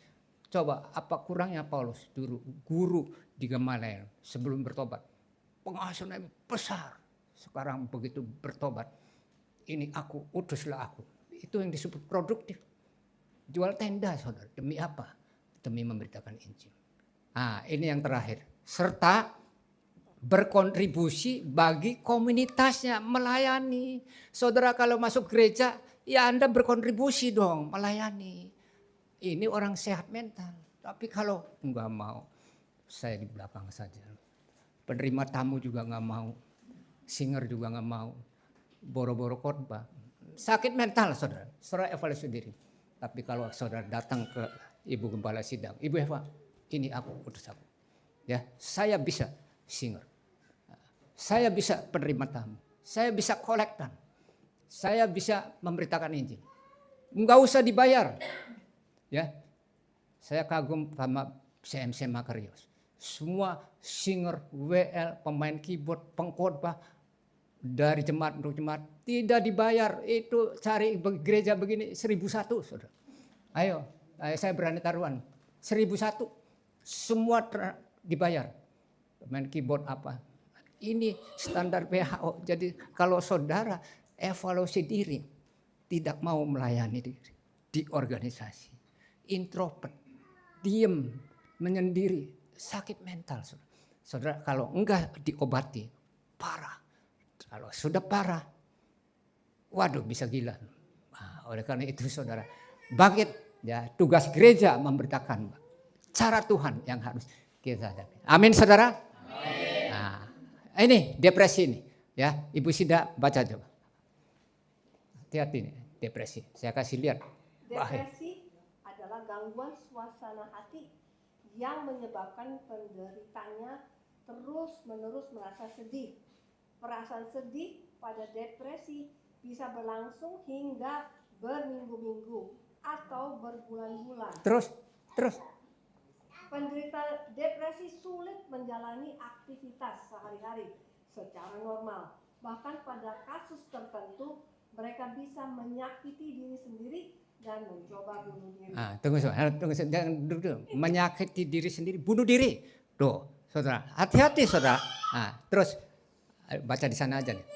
Coba apa kurangnya Paulus dulu guru di Gamaliel sebelum bertobat. Penghasilannya besar. Sekarang begitu bertobat. Ini aku, utuslah aku. Itu yang disebut produktif. Jual tenda, saudara. Demi apa? Demi memberitakan Injil. Nah, ini yang terakhir. Serta berkontribusi bagi komunitasnya, melayani. Saudara kalau masuk gereja, ya Anda berkontribusi dong, melayani. Ini orang sehat mental. Tapi kalau enggak mau, saya di belakang saja. Penerima tamu juga enggak mau. Singer juga enggak mau. Boro-boro khotbah. Sakit mental, saudara. Saudara evaluasi diri. Tapi kalau saudara datang ke Ibu Gembala Sidang, Ibu Eva, ini aku, utus aku. Ya, saya bisa singer. Saya bisa penerima tamu. Saya bisa kolektan. Saya bisa memberitakan Injil. Enggak usah dibayar. Ya. Saya kagum sama CMC Makarios. Semua singer, WL, pemain keyboard, pengkhotbah dari jemaat untuk jemaat tidak dibayar. Itu cari gereja begini 1.001, saudara. Ayo saya berani taruhan 1.001 semua dibayar. Main keyboard apa? Ini standar WHO. Jadi kalau saudara evaluasi diri, tidak mau melayani diri di organisasi, introvert, diem, menyendiri, sakit mental. Saudara kalau enggak diobati, parah. Kalau sudah parah, waduh bisa gila. Nah, oleh karena itu saudara, bangkit ya, tugas gereja memberitakan cara Tuhan yang harus kita hadapi. Amin saudara. Amin. Nah, ini depresi ini ya, Ibu Sida baca coba. Hati-hati nih depresi. Saya kasih lihat. Depresi adalah gangguan suasana hati yang menyebabkan penderitanya terus-menerus merasa sedih. Perasaan sedih pada depresi bisa berlangsung hingga berminggu-minggu atau berbulan-bulan. Terus. Penderita depresi sulit menjalani aktivitas sehari-hari secara normal. Bahkan pada kasus tertentu, mereka bisa menyakiti diri sendiri dan mencoba bunuh diri. Tunggu, jangan dulu. Menyakiti diri sendiri, bunuh diri. Tuh, saudara, hati-hati saudara. Terus baca di sana aja nih.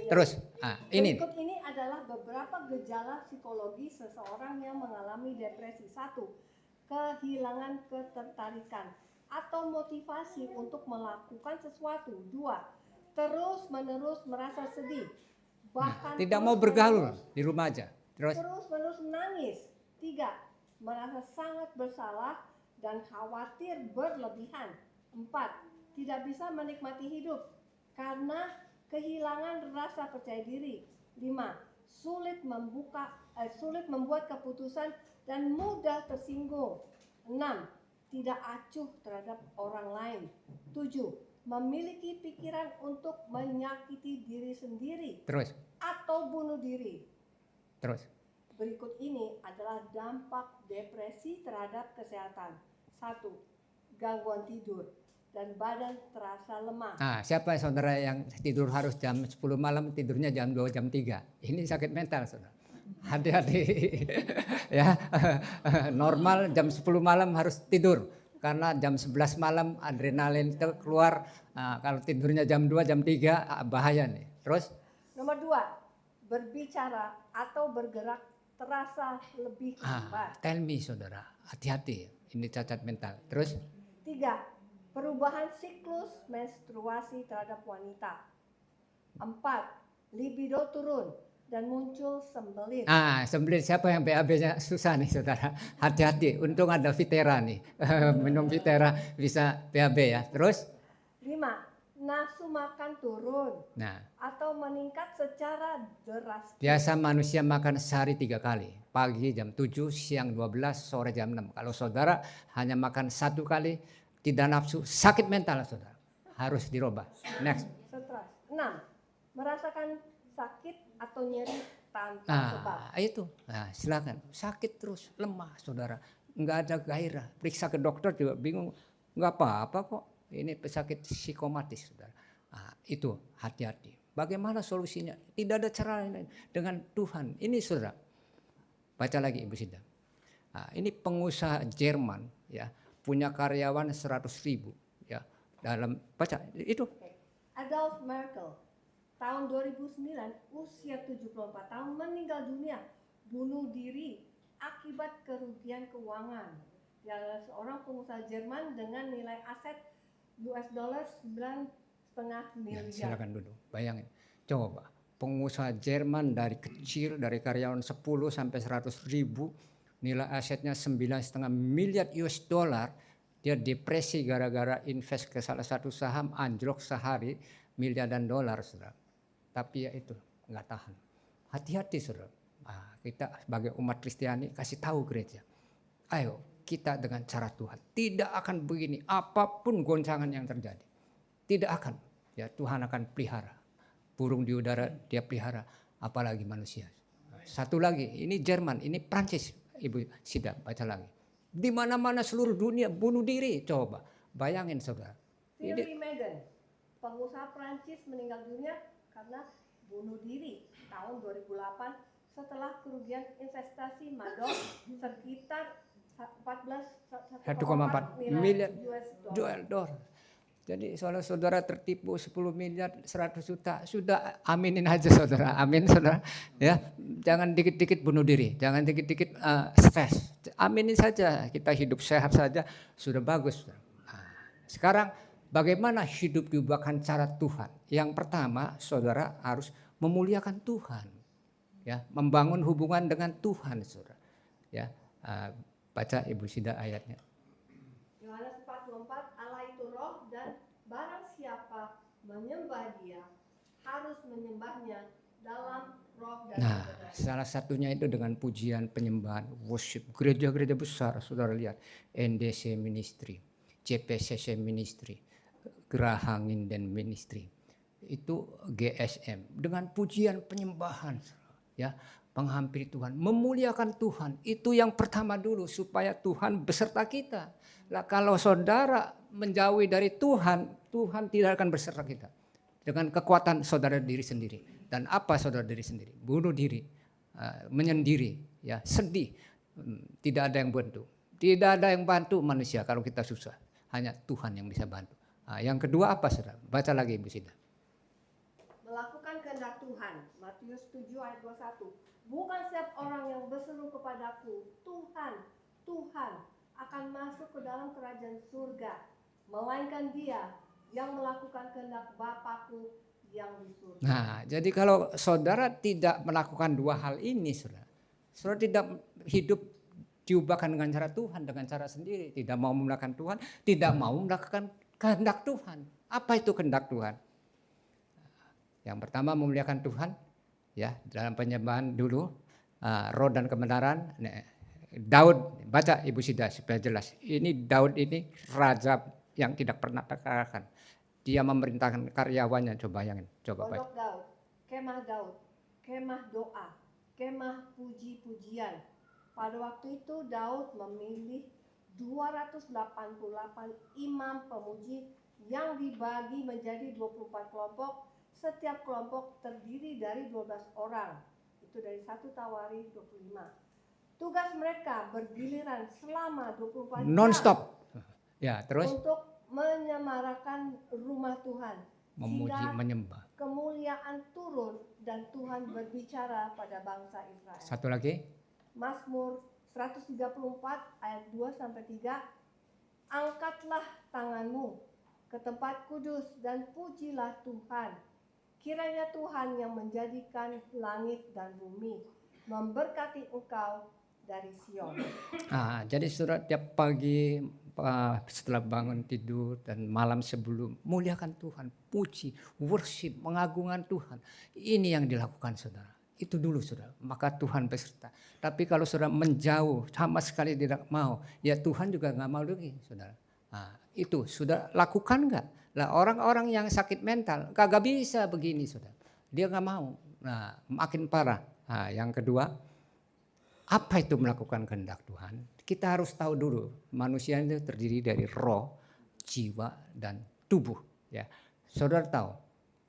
Terus, ini. Berikut ini adalah beberapa gejala psikologi seseorang yang mengalami depresi. 1. Kehilangan ketertarikan atau motivasi untuk melakukan sesuatu. 2. Terus-menerus merasa sedih. Bahkan Tidak mau bergaul di rumah aja. Terus-menerus menangis. 3. Merasa sangat bersalah dan khawatir berlebihan. 4. Tidak bisa menikmati hidup karena kehilangan rasa percaya diri. 5. Sulit membuat keputusan dan mudah tersinggung. 6. Tidak acuh terhadap orang lain. 7. Memiliki pikiran untuk menyakiti diri sendiri. Terus. Atau bunuh diri. Terus. Berikut ini adalah dampak depresi terhadap kesehatan. 1. Gangguan tidur dan badan terasa lemah. Siapa saudara yang tidur harus jam 10 malam, tidurnya jam 2, jam 3. Ini sakit mental saudara. Hati-hati. Ya, normal jam 10 malam harus tidur. Karena jam 11 malam adrenalin itu keluar. Kalau tidurnya jam 2, jam 3 bahaya nih. Terus? Nomor 2, berbicara atau bergerak terasa lebih lambat. Tell me saudara, hati-hati. Ini cacat mental. Terus? 3, perubahan siklus menstruasi terhadap wanita. 4, libido turun dan muncul sembelit. Sembelit siapa yang BAB-nya susah nih saudara. Hati-hati, untung ada Vitera nih. Minum Vitera bisa BAB ya. Terus? 5, nafsu makan turun atau meningkat secara drastis. Biasa manusia makan sehari 3 kali. Pagi jam 7, siang 12, sore jam 6. Kalau saudara hanya makan 1 kali, tidak nafsu, sakit mental saudara. Harus dirubah. Next. Stres. 6, merasakan sakit atau nyeri tanpa sebab. Itu. Silakan. Sakit terus, lemah saudara. Enggak ada gairah. Periksa ke dokter juga bingung. Enggak apa-apa kok. Ini pesakit psikomatis saudara. Itu hati-hati. Bagaimana solusinya? Tidak ada cara lain dengan Tuhan. Ini saudara. Baca lagi Ibu Sida. Ini pengusaha Jerman ya, punya karyawan 100.000 ya. Dalam baca itu. Adolf Merkel tahun 2009 usia 74 tahun meninggal dunia bunuh diri akibat kerugian keuangan. Dia adalah seorang pengusaha Jerman dengan nilai aset US dollar 9,5 miliar. Silakan duduk. Bayangin. Coba pengusaha Jerman dari kecil, dari karyawan 10 sampai 100.000, nilai asetnya 9,5 miliar US dollar, dia depresi gara-gara invest ke salah satu saham, anjlok sehari miliaran dolar saudara. Tapi ya itu nggak tahan. Hati-hati saudara. Kita sebagai umat Kristiani kasih tahu gereja. Ayo kita dengan cara Tuhan. Tidak akan begini apapun goncangan yang terjadi. Tidak akan. Ya Tuhan akan pelihara. Burung di udara dia pelihara. Apalagi manusia. Satu lagi. Ini Jerman. Ini Prancis. Ibu Sida baca lagi. Di mana-mana seluruh dunia bunuh diri. Coba. Bayangin saudara. Filipina Megan pengusaha Prancis meninggal dunia karena bunuh diri tahun 2008 setelah kerugian investasi madok sekitar 1,4 miliar US US dollar. Jadi saudara tertipu 10 miliar 100 juta, sudah aminin aja saudara, amin saudara. Ya, jangan dikit-dikit bunuh diri, jangan dikit-dikit stres. Aminin saja, kita hidup sehat saja sudah bagus. Nah, sekarang bagaimana hidup diubahkan cara Tuhan? Yang pertama, saudara harus memuliakan Tuhan, ya, membangun hubungan dengan Tuhan, saudara. Ya, baca Ibu Sida ayatnya. Yohanes 4:24, Allah itu roh dan barang siapa menyembah dia harus menyembahnya dalam roh dan Nah, kebenaran. salah satunya itu dengan pujian, penyembahan, worship. Gereja-gereja besar, saudara lihat, NDC Ministry, CPCC Ministry, Geraha Nginden Ministry, itu GSM dengan pujian, penyembahan, ya, menghampiri Tuhan, memuliakan Tuhan. Itu yang pertama dulu supaya Tuhan beserta kita. Lah kalau saudara menjauhi dari Tuhan, Tuhan tidak akan beserta kita. Dengan kekuatan saudara diri sendiri. Dan apa saudara diri sendiri? Bunuh diri, menyendiri, ya, sedih. Tidak ada yang bantu. Tidak ada yang bantu manusia kalau kita susah. Hanya Tuhan yang bisa bantu. Nah, yang kedua apa saudara? Baca lagi Ibu Sida. Melakukan kehendak Tuhan, Matius 7 ayat 21. Bukan setiap orang yang berseru kepadaku, Tuhan, Tuhan, akan masuk ke dalam kerajaan surga, melainkan dia yang melakukan kehendak Bapakku yang di surga. Nah, jadi kalau saudara tidak melakukan dua hal ini, saudara tidak hidup diubahkan dengan cara Tuhan, dengan cara sendiri, tidak mau memuliakan Tuhan, tidak mau melakukan kehendak Tuhan. Apa itu kehendak Tuhan? Yang pertama memuliakan Tuhan, ya, dalam penyembahan dulu, roh dan kebenaran. Daud, baca Ibu Sida supaya jelas. Ini Daud ini raja yang tidak pernah terkalahkan. Dia memerintahkan karyawannya, coba bayangin, coba baca. Pondok Daud, kemah doa, kemah puji-pujian. Pada waktu itu Daud memilih 288 imam pemuji yang dibagi menjadi 24 kelompok. Setiap kelompok terdiri dari 12 orang. Itu dari 1 Tawari 25. Tugas mereka bergiliran selama 24 jam. Non-stop. Ya, terus Untuk menyemarakan rumah Tuhan. memuji, Sehingga menyembah. kemuliaan turun dan Tuhan berbicara pada bangsa Israel. Satu lagi. Mazmur 134 ayat 2-3. Angkatlah tanganmu ke tempat kudus dan pujilah Tuhan. Kiranya Tuhan yang menjadikan langit dan bumi memberkati engkau dari Sion. Jadi saudara tiap pagi setelah bangun tidur dan malam sebelum muliakan Tuhan, puji, worship, mengagungkan Tuhan. Ini yang dilakukan saudara. Itu dulu saudara, maka Tuhan beserta. Tapi kalau saudara menjauh sama sekali tidak mau, ya Tuhan juga nggak mau lagi saudara. Itu saudara lakukan nggak? Lah orang-orang yang sakit mental kagak bisa begini saudara. Dia nggak mau. Nah makin parah. Yang kedua, apa itu melakukan kehendak Tuhan? Kita harus tahu dulu manusia itu terdiri dari roh, jiwa, dan tubuh. Ya, saudara tahu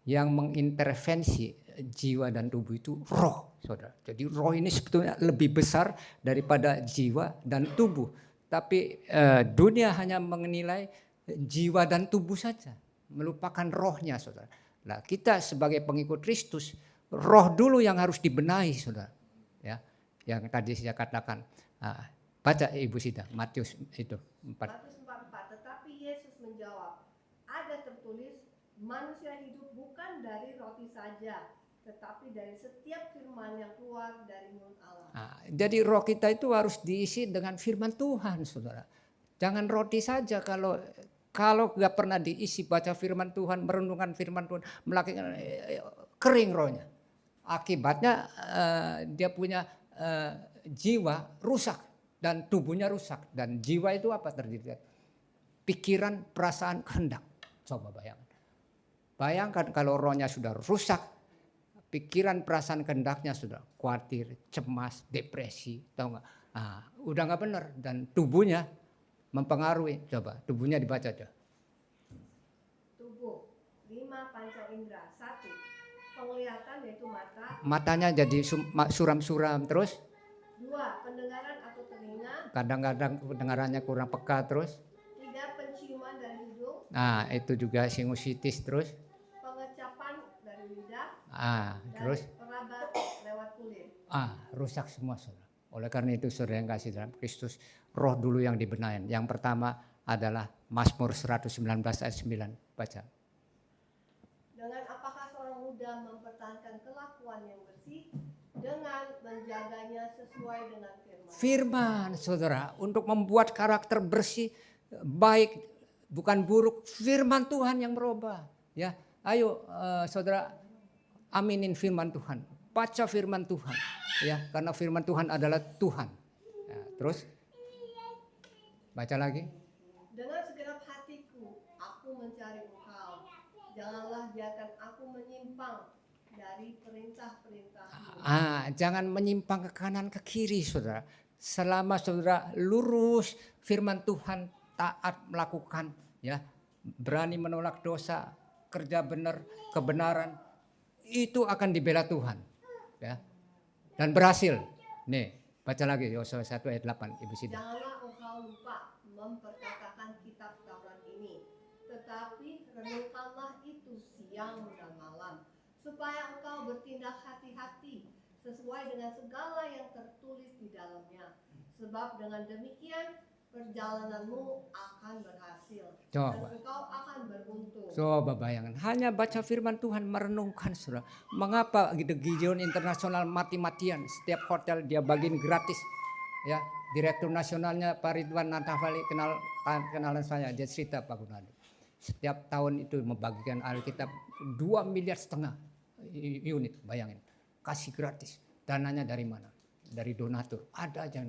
yang mengintervensi jiwa dan tubuh itu roh, saudara. Jadi roh ini sebetulnya lebih besar daripada jiwa dan tubuh. Tapi dunia hanya menilai jiwa dan tubuh saja, melupakan rohnya, saudara. Nah, kita sebagai pengikut Kristus, roh dulu yang harus dibenahi, saudara. Ya, yang tadi saya katakan. Baca Ibu Sida, Matius itu 4. Matius 4:4. Tetapi Yesus menjawab, ada tertulis, manusia hidup bukan dari roti saja, tetapi dari setiap firman yang keluar dari mulut Allah. Jadi roh kita itu harus diisi dengan firman Tuhan, saudara. Jangan roti saja kalau nggak pernah diisi baca firman Tuhan, merenungkan firman Tuhan, melakukan kering rohnya. Akibatnya dia punya jiwa rusak dan tubuhnya rusak. Dan jiwa itu apa terdiri? Pikiran, perasaan, kehendak. Coba bayangkan. Bayangkan kalau rohnya sudah rusak, pikiran, perasaan, kehendaknya sudah khawatir, cemas, depresi, tahu nggak? Udah nggak benar dan tubuhnya mempengaruhi. Coba tubuhnya dibaca aja. Tubuh 5 panca indera. 1. Penglihatan yaitu mata. Matanya jadi suram-suram terus. 2. Pendengaran atau telinga. Kadang-kadang pendengarannya kurang peka terus. 3. Penciuman dari hidung. Nah, itu juga sinusitis terus. Pengecapan dari lidah. Dan Terus perabat lewat kulit. rusak semua, saudara. Oleh karena itu, saudara yang kasih dalam Kristus, roh dulu yang dibenahin. Yang pertama adalah Mazmur 119 ayat 9. Baca. Dengan apakah seorang muda mempertahankan kelakuan yang bersih dengan menjaganya sesuai dengan firman. Firman, saudara, untuk membuat karakter bersih, baik, bukan buruk. Firman Tuhan yang merubah. Ya, ayo saudara, aminin firman Tuhan. Baca firman Tuhan. Ya, karena firman Tuhan adalah Tuhan. Ya, terus baca lagi. Dengan segenap hatiku, aku mencari Engkau. Janganlah biarkan aku menyimpang dari perintah-perintah-Mu. Jangan menyimpang ke kanan ke kiri, saudara. Selama saudara lurus firman Tuhan, taat melakukan, ya, berani menolak dosa, kerja benar, kebenaran, itu akan dibela Tuhan, ya, dan berhasil. Nih, baca lagi Yosua 1 ayat 8, Ibu Sida. Janganlah engkau lupa memperkatakan kitab Taurat ini, tetapi renungkanlah itu siang dan malam, supaya engkau bertindak hati-hati sesuai dengan segala yang tertulis di dalamnya. Sebab dengan demikian perjalananmu akan berhasil dan engkau akan beruntung. Coba bayangkan, hanya baca firman Tuhan, merenungkan, saudara. Mengapa Gideon Internasional mati-matian? Setiap hotel dia bagiin gratis. Ya, Direktur Nasionalnya Pak Ridwan Nantavali, kenalan saya, dia cerita Pak Gunadi. Setiap tahun itu membagikan Alkitab 2,5 miliar unit, bayangin. Kasih gratis. Dananya dari mana? Dari donatur. Ada aja.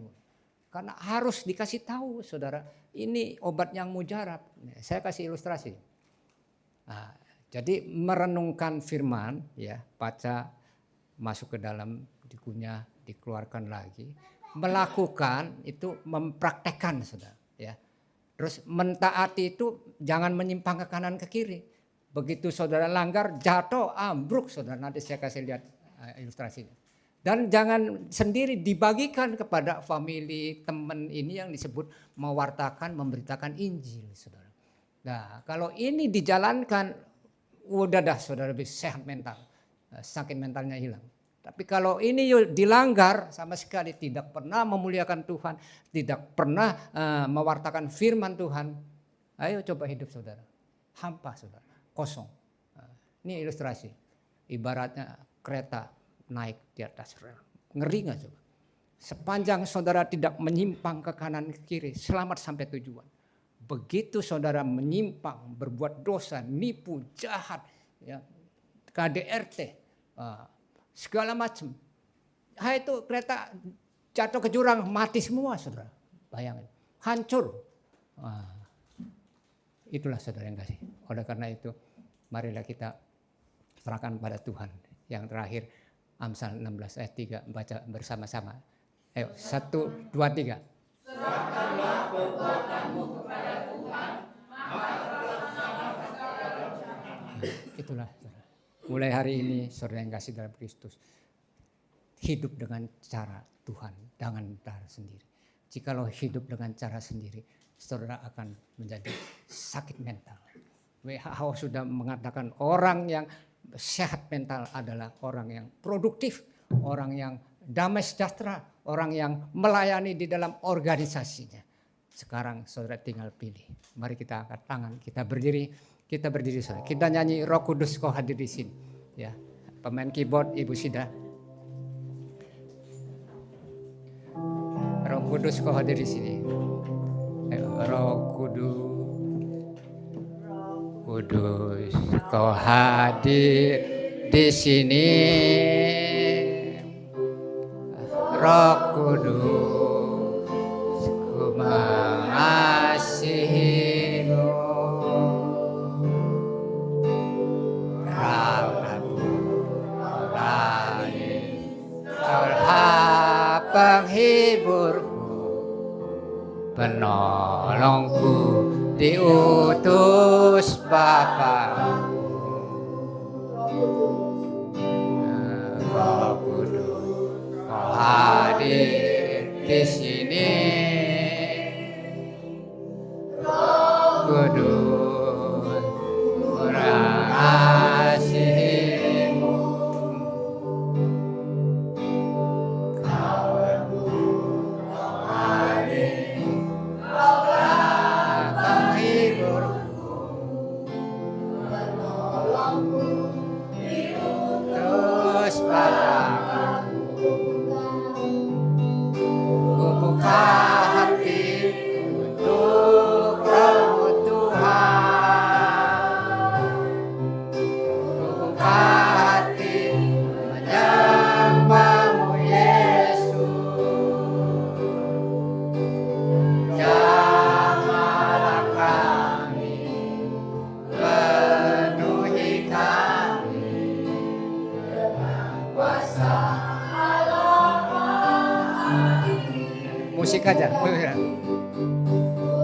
Karena harus dikasih tahu, saudara. Ini obat yang mujarab. Saya kasih ilustrasi. Jadi merenungkan firman, ya, baca, masuk ke dalam, dikunyah, dikeluarkan lagi. Melakukan itu mempraktekkan, saudara. Ya. Terus mentaati itu jangan menyimpang ke kanan ke kiri. Begitu saudara langgar, jatuh, ambruk, saudara. Nanti saya kasih lihat ilustrasinya. Dan jangan sendiri, dibagikan kepada family, teman ini yang disebut mewartakan, memberitakan Injil, saudara. Nah, kalau ini dijalankan, udah dah saudara bisa sehat mental, sakit mentalnya hilang. Tapi kalau ini dilanggar, sama sekali tidak pernah memuliakan Tuhan, tidak pernah mewartakan firman Tuhan, ayo coba hidup saudara, hampa saudara, kosong. Ini ilustrasi, ibaratnya kereta naik di atas rel. Ngeri gak coba? Sepanjang saudara tidak menyimpang ke kanan ke kiri, selamat sampai tujuan. Begitu saudara menyimpang, berbuat dosa, nipu, jahat, ya, KDRT, segala macam. Itu kereta jatuh ke jurang, mati semua saudara. Bayangin, hancur. Itulah saudara yang kasih. Oleh karena itu, marilah kita serahkan pada Tuhan. Yang terakhir, Amsal 16 ayat 3, baca bersama-sama. Ayo, 1, 2, 3. Serahkanlah perbuatanmu kepada Tuhan, maka Itulah, saudara. Mulai hari ini, saudara yang kasih dalam Kristus, hidup dengan cara Tuhan, jangan cara sendiri. Jikalau hidup dengan cara sendiri, saudara akan menjadi sakit mental. WHO sudah mengatakan orang yang sehat mental adalah orang yang produktif, orang yang damai sejahtera, orang yang melayani di dalam organisasinya. Sekarang saudara tinggal pilih. Mari kita angkat tangan, kita berdiri saudara. Kita nyanyi Roh Kudus Kau hadir di sini. Ya, pemain keyboard Ibu Sida. Roh Kudus Kau hadir di sini. Ayo, Roh Kudus. Kudus, Kau hadir di sini, Roh Kudus, Ku mengasihimu, Rabbku, Kaulah penghiburku, penolongku, diutus Bapa. Roh Kudus, Kau hadir di sini. Roh Kudus, kurang kasih-Mu. Kau hadir, Kau menghiburku, menolongku, diutus padaku. Ku buka hati untuk Roh Tuhan. Ku buka hati menyembah-Mu Yesus. Jamahlah kami, penuhi kami dengan kuasa musik aja.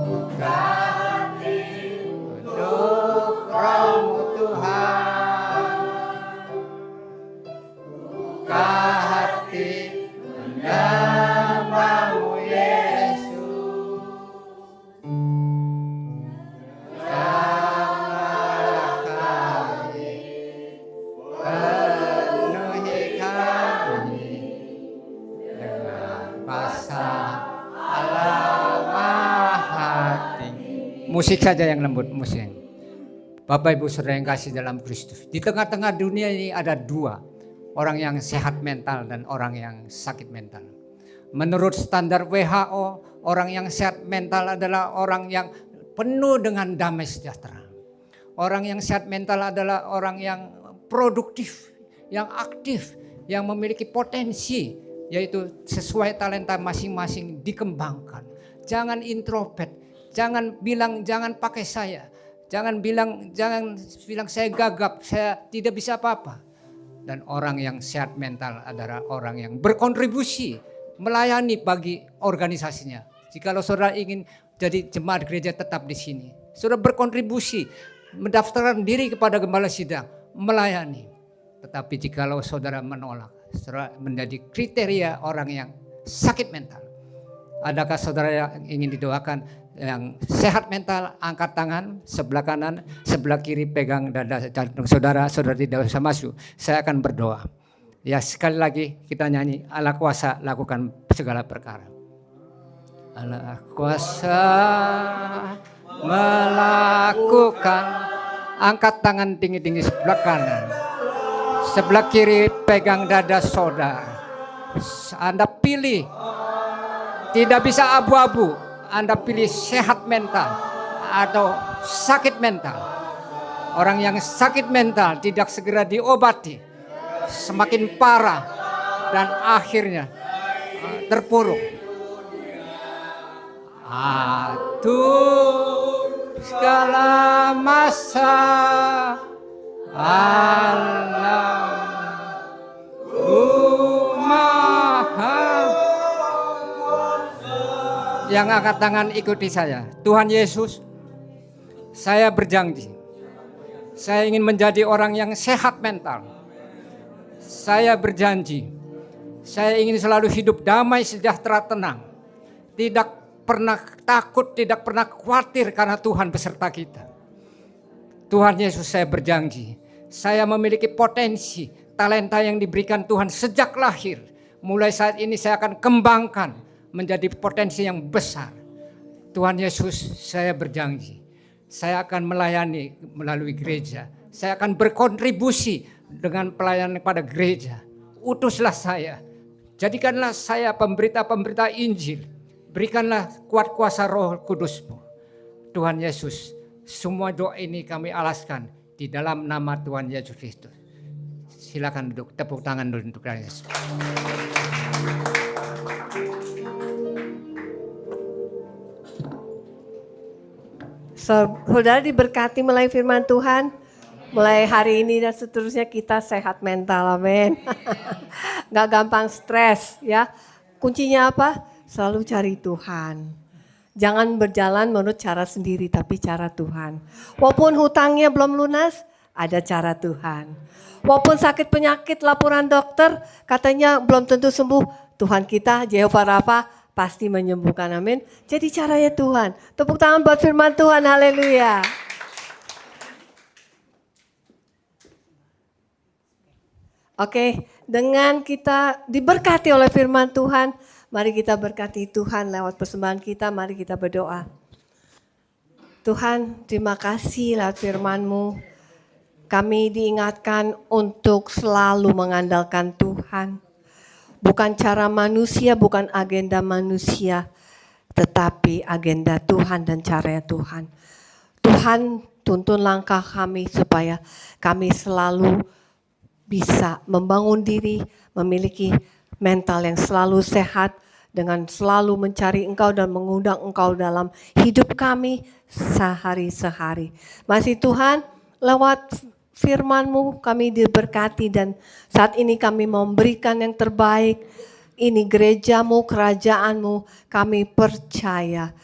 Buka hati untuk Roh-Mu Tuhan. Buka hati menyembah-Mu Yesus. Jamahlah kami, penuhi kami dengan kuasa Allah Maha Tinggi. Musik saja yang lembut, musik. Bapak Ibu Saudara yang kasih dalam Kristus. Di tengah-tengah dunia ini ada dua. Orang yang sehat mental dan orang yang sakit mental. Menurut standar WHO, orang yang sehat mental adalah orang yang penuh dengan damai sejahtera. Orang yang sehat mental adalah orang yang produktif, yang aktif, yang memiliki potensi, yaitu sesuai talenta masing-masing dikembangkan. Jangan introvert, jangan bilang jangan pakai saya, jangan bilang saya gagap, saya tidak bisa apa-apa. Dan orang yang sehat mental adalah orang yang berkontribusi, melayani bagi organisasinya. Jikalau saudara ingin jadi jemaat gereja tetap di sini, saudara berkontribusi, mendaftarkan diri kepada gembala sidang, melayani. Tetapi jikalau saudara menolak, saudara menjadi kriteria orang yang sakit mental. Adakah saudara yang ingin didoakan yang sehat mental? Angkat tangan sebelah kanan, sebelah kiri pegang dada jantung saudara. Saudara tidak usah masuk. Saya akan berdoa. Ya, sekali lagi kita nyanyi, Allah kuasa lakukan segala perkara. Allah kuasa melakukan. Angkat tangan tinggi-tinggi sebelah kanan. Sebelah kiri pegang dada saudara. Anda pilih, tidak bisa abu-abu. Anda pilih sehat mental atau sakit mental. Orang yang sakit mental tidak segera diobati, semakin parah dan akhirnya terpuruk. Atur segala masa Allah Maha. Yang angkat tangan ikuti saya. Tuhan Yesus, saya berjanji, saya ingin menjadi orang yang sehat mental. Saya berjanji, saya ingin selalu hidup damai, sejahtera, tenang. Tidak pernah takut, tidak pernah khawatir karena Tuhan beserta kita. Tuhan Yesus, saya berjanji, saya memiliki potensi, talenta yang diberikan Tuhan sejak lahir. Mulai saat ini saya akan kembangkan menjadi potensi yang besar. Tuhan Yesus, saya berjanji, saya akan melayani melalui gereja. Saya akan berkontribusi dengan pelayanan kepada gereja. Utuslah saya, jadikanlah saya pemberita-pemberita Injil. Berikanlah kuat kuasa Roh Kudus-Mu. Tuhan Yesus, semua doa ini kami alaskan di dalam nama Tuhan Yesus Kristus. Silakan duduk, tepuk tangan dulu untuk Tuhan Yesus. Saudara diberkati melalui firman Tuhan. Mulai hari ini dan seterusnya kita sehat mental, amin. Gak gampang stres ya. Kuncinya apa? Selalu cari Tuhan. Jangan berjalan menurut cara sendiri tapi cara Tuhan. Walaupun hutangnya belum lunas, ada cara Tuhan. Walaupun sakit penyakit, laporan dokter katanya belum tentu sembuh, Tuhan kita Jehovah Rafa pasti menyembuhkan, amin. Jadi caranya Tuhan. Tepuk tangan buat firman Tuhan, haleluya. Oke, dengan kita diberkati oleh firman Tuhan, mari kita berkati Tuhan lewat persembahan kita, mari kita berdoa. Tuhan, terima kasih lewat firman-Mu. Kami diingatkan untuk selalu mengandalkan Tuhan. Bukan cara manusia, bukan agenda manusia, tetapi agenda Tuhan dan caranya Tuhan. Tuhan, tuntun langkah kami supaya kami selalu bisa membangun diri, memiliki mental yang selalu sehat, dengan selalu mencari Engkau dan mengundang Engkau dalam hidup kami sehari-sehari. Masih Tuhan, lewat firman-Mu kami diberkati dan saat ini kami memberikan yang terbaik. Ini gereja-Mu, kerajaan-Mu, kami percaya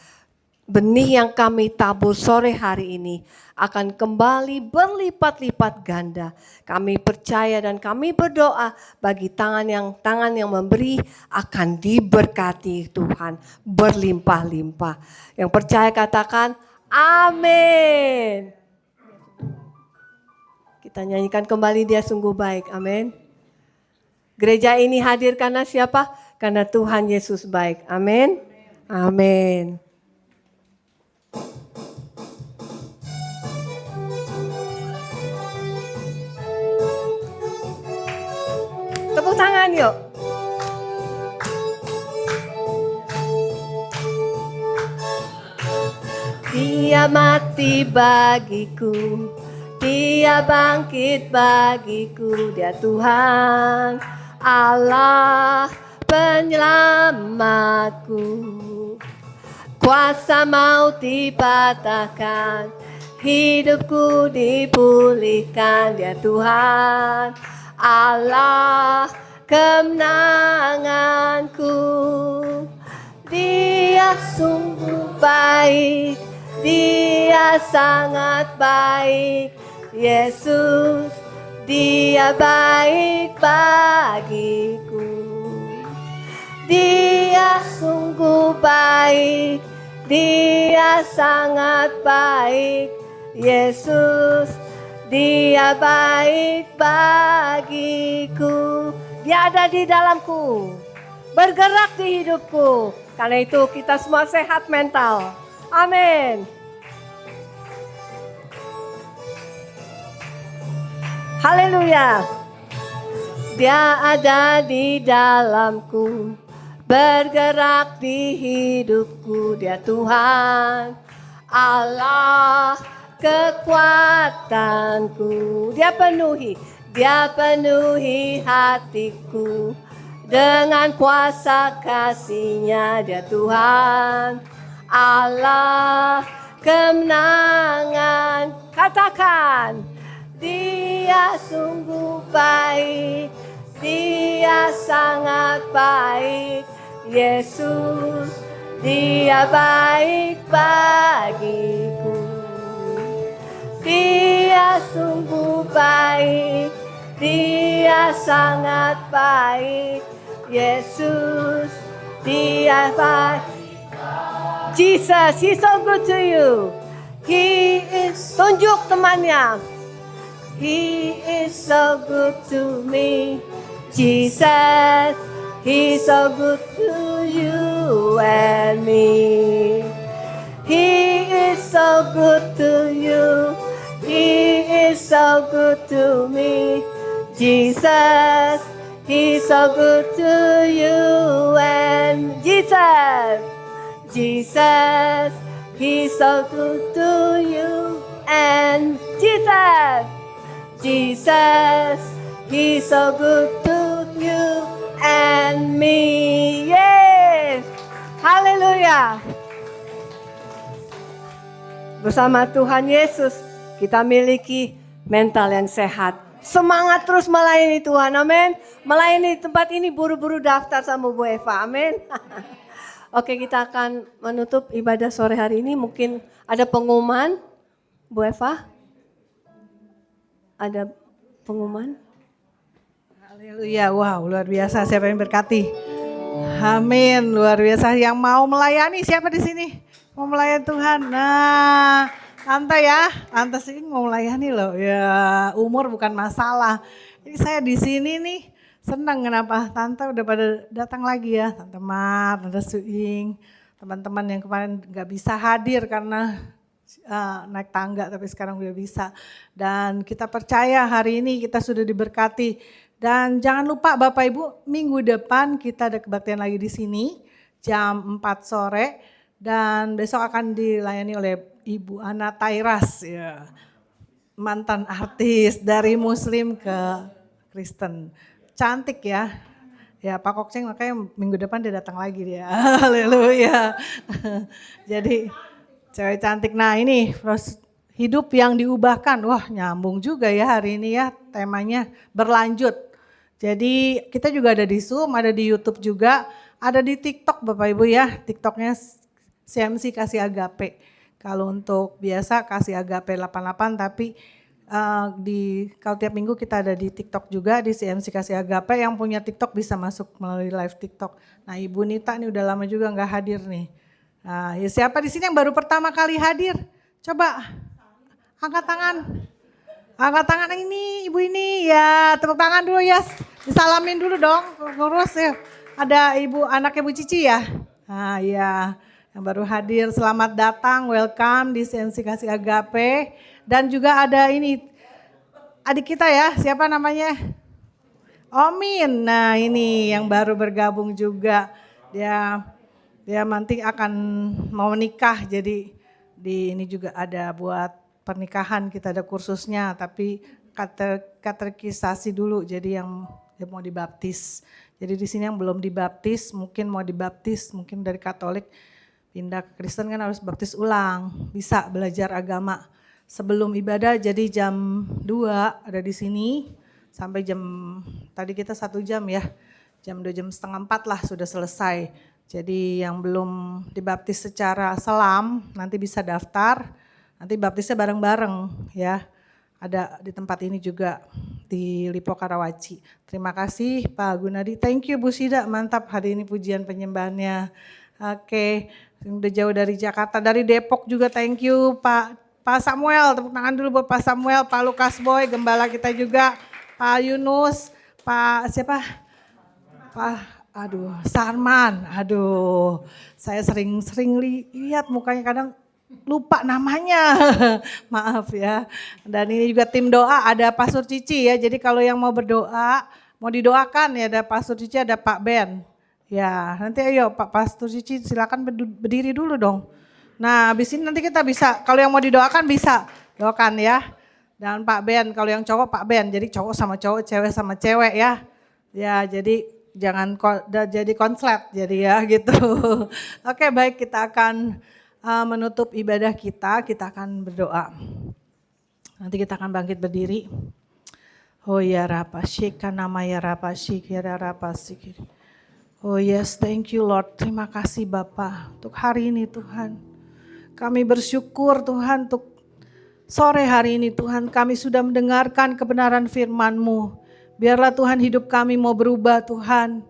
benih yang kami tabur sore hari ini akan kembali berlipat-lipat ganda. Kami percaya dan kami berdoa bagi tangan yang memberi akan diberkati Tuhan berlimpah-limpah. Yang percaya katakan amin. Kita nyanyikan kembali Dia sungguh baik, amin. Gereja ini hadir karena siapa? Karena Tuhan Yesus baik, amin. Amin. Tepuk tangan yuk. Dia mati bagiku, Dia bangkit bagiku, Dia Tuhan Allah penyelamatku. Kuasa maut dipatahkan, hidupku dipulihkan, Dia Tuhan Allah kemenanganku. Dia sungguh baik, Dia sangat baik, Yesus, Dia baik bagiku. Dia sungguh baik, Dia sangat baik, Yesus, Dia baik bagiku. Dia ada di dalamku, bergerak di hidupku. Karena itu kita semua sehat mental. Amin. Haleluya. Dia ada di dalamku, bergerak di hidupku. Dia Tuhan Allah kekuatanku. Dia penuhi hatiku dengan kuasa kasih-Nya. Dia Tuhan Allah kemenangan. Katakan, Dia sungguh baik, Dia sangat baik, Yesus, Dia baik bagiku. Dia sungguh baik, Dia sangat baik, Yesus, Dia baik. Jesus, He's so good to you. He is, tunjuk temannya. He is so good to me. Jesus, He's so good to you and me. He is so good to you. He is so good to me. Jesus, He's so good to you and Jesus. Jesus, He's so good to you and Jesus. Jesus, He's so good to you and me. Yes. Haleluya. Bersama Tuhan Yesus kita miliki mental yang sehat. Semangat terus melayani Tuhan, amin. Melayani tempat ini, buru-buru daftar sama Bu Eva, amin. Oke, kita akan menutup ibadah sore hari ini. Mungkin ada pengumuman, Bu Eva? ada pengumuman? Haleluya, wow luar biasa, siapa yang berkati? Amin, luar biasa. Yang mau melayani siapa di sini? Mau melayani Tuhan? Nah, tante sih mau melayani loh. Ya, umur bukan masalah. Ini saya di sini nih senang, kenapa? Tante udah pada datang lagi ya, Tante Mar, Tante Suing, teman-teman yang kemarin nggak bisa hadir karena naik tangga, tapi sekarang udah bisa. Dan kita percaya hari ini kita sudah diberkati. Dan jangan lupa Bapak Ibu, minggu depan kita ada kebaktian lagi di sini jam 4 sore. Dan besok akan dilayani oleh Ibu Ana Tairas, ya, mantan artis dari Muslim ke Kristen. Cantik ya. Ya Pak Kokseng makanya minggu depan dia datang lagi dia. Haleluya. Jadi cewek cantik. Nah ini hidup yang diubahkan. Wah nyambung juga ya hari ini ya temanya berlanjut. Jadi kita juga ada di Zoom, ada di YouTube juga, ada di TikTok Bapak Ibu ya. TikToknya CMC Kasih Agape. Kalau untuk biasa Kasih Agape 88, tapi kalau tiap minggu kita ada di TikTok juga, di CMC Kasih Agape. Yang punya TikTok bisa masuk melalui live TikTok. Nah Ibu Nita ini udah lama juga nggak hadir nih. Nah, ya siapa di sini yang baru pertama kali hadir? Coba angkat tangan. Angkat tangan ini, ibu ini ya, tepuk tangan dulu ya. Disalamin dulu dong, ngurus ya. Ada ibu, anak ibu Cici ya. Nah ya, yang baru hadir selamat datang, welcome di CMC Kasih Agape. Dan juga ada ini, adik kita ya, siapa namanya? Omin, nah ini yang baru bergabung juga. Dia nanti akan mau menikah, jadi ini juga ada buat pernikahan, kita ada kursusnya, tapi katekisasi dulu, jadi yang mau dibaptis. Jadi di sini yang belum dibaptis, mungkin mau dibaptis, mungkin dari Katolik pindah ke Kristen kan harus baptis ulang, bisa belajar agama sebelum ibadah. Jadi jam 2 ada di sini sampai tadi kita 1 jam ya, jam 2 jam setengah 4 lah sudah selesai. Jadi yang belum dibaptis secara selam nanti bisa daftar. Nanti baptisnya bareng-bareng ya, ada di tempat ini juga di Lipo Karawaci. Terima kasih Pak Gunadi, thank you Bu Sida, mantap hari ini pujian penyembahannya. Oke, udah jauh dari Jakarta, dari Depok juga thank you Pak Samuel, tepuk tangan dulu buat Pak Samuel, Pak Lukas Boy, gembala kita juga, Pak Yunus, Pak siapa? Sarman, saya sering lihat mukanya kadang lupa namanya, maaf ya. Dan ini juga tim doa, ada Pastor Cici ya, jadi kalau yang mau berdoa, mau didoakan ya ada Pastor Cici, ada Pak Ben. Ya nanti ayo Pak Pastor Cici silakan berdiri dulu dong. Nah habis ini nanti kita bisa, kalau yang mau didoakan bisa doakan ya. Dan Pak Ben, kalau yang cowok Pak Ben, jadi cowok sama cowok, cewek sama cewek ya. Ya jadi jangan jadi konslet jadi ya gitu. Oke baik, kita akan menutup ibadah kita akan berdoa. Nanti kita akan bangkit berdiri. Oh ya rapasik, nama ya rapasik, ya rapasik. Oh yes, thank you Lord. Terima kasih Bapa untuk hari ini Tuhan. Kami bersyukur Tuhan untuk sore hari ini Tuhan. Kami sudah mendengarkan kebenaran firman-Mu. Biarlah Tuhan hidup kami mau berubah Tuhan.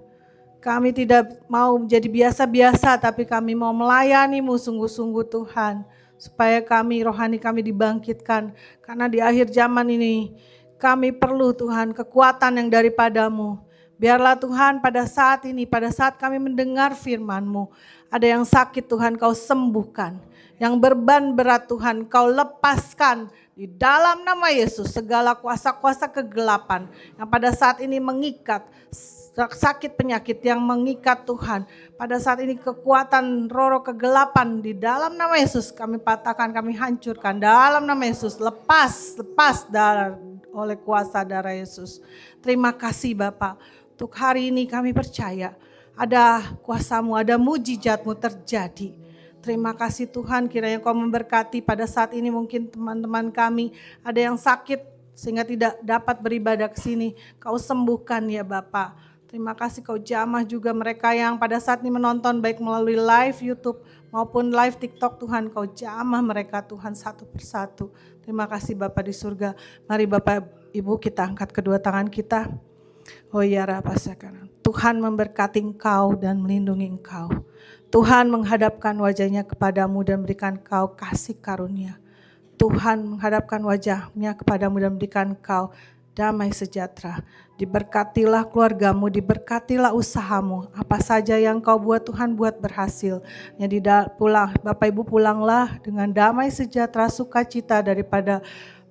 Kami tidak mau menjadi biasa-biasa, tapi kami mau melayani-Mu sungguh-sungguh Tuhan. Supaya rohani kami dibangkitkan. Karena di akhir zaman ini kami perlu Tuhan kekuatan yang daripada-Mu. Biarlah Tuhan pada saat ini, pada saat kami mendengar firman-Mu. Ada yang sakit Tuhan Kau sembuhkan. Yang beban berat Tuhan Kau lepaskan. Di dalam nama Yesus segala kuasa-kuasa kegelapan yang pada saat ini mengikat, sakit penyakit yang mengikat Tuhan. Pada saat ini kekuatan roh kegelapan di dalam nama Yesus kami patahkan, kami hancurkan. Dalam nama Yesus lepas oleh kuasa darah Yesus. Terima kasih Bapak. Untuk hari ini kami percaya ada kuasa-Mu, ada mujizat-Mu terjadi. Terima kasih Tuhan, kiranya Kau memberkati pada saat ini mungkin teman-teman kami ada yang sakit sehingga tidak dapat beribadah ke sini. Kau sembuhkan ya Bapak. Terima kasih Kau jamah juga mereka yang pada saat ini menonton baik melalui live YouTube maupun live TikTok Tuhan. Kau jamah mereka Tuhan satu persatu. Terima kasih Bapak di surga. Mari Bapak Ibu kita angkat kedua tangan kita. Oh ya rapasakan. Tuhan memberkati engkau dan melindungi engkau. Tuhan menghadapkan wajahnya kepadamu dan berikan engkau kasih karunia. Tuhan menghadapkan wajahnya kepadamu dan berikan engkau damai sejahtera. Diberkatilah keluargamu, diberkatilah usahamu. Apa saja yang kau buat Tuhan buat berhasil. Pulang, Bapak Ibu pulanglah dengan damai sejahtera sukacita daripada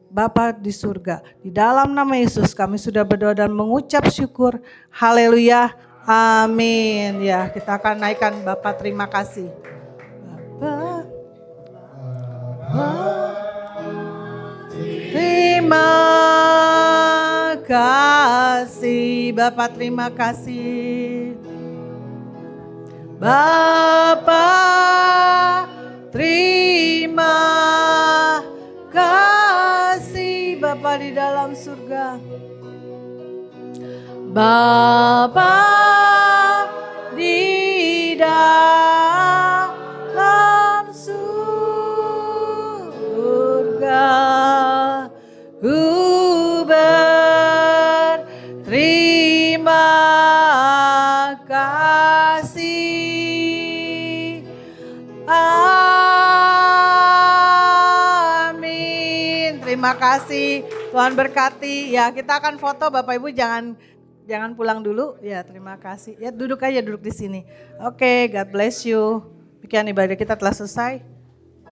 Bapa di surga. Di dalam nama Yesus kami sudah berdoa dan mengucap syukur. Haleluya. Amin. Ya, kita akan naikkan Bapak, terima kasih. Terima kasih Bapak, terima kasih. Bapak, terima kasih Bapa di dalam surga. Bapa di dalam surga, ku berterima kasih. Amin. Terima kasih. Tuhan berkati. Ya, kita akan foto Bapak Ibu, jangan pulang dulu. Ya, terima kasih. Ya, duduk aja, duduk di sini. Oke, God bless you. Demikian ibadah kita telah selesai.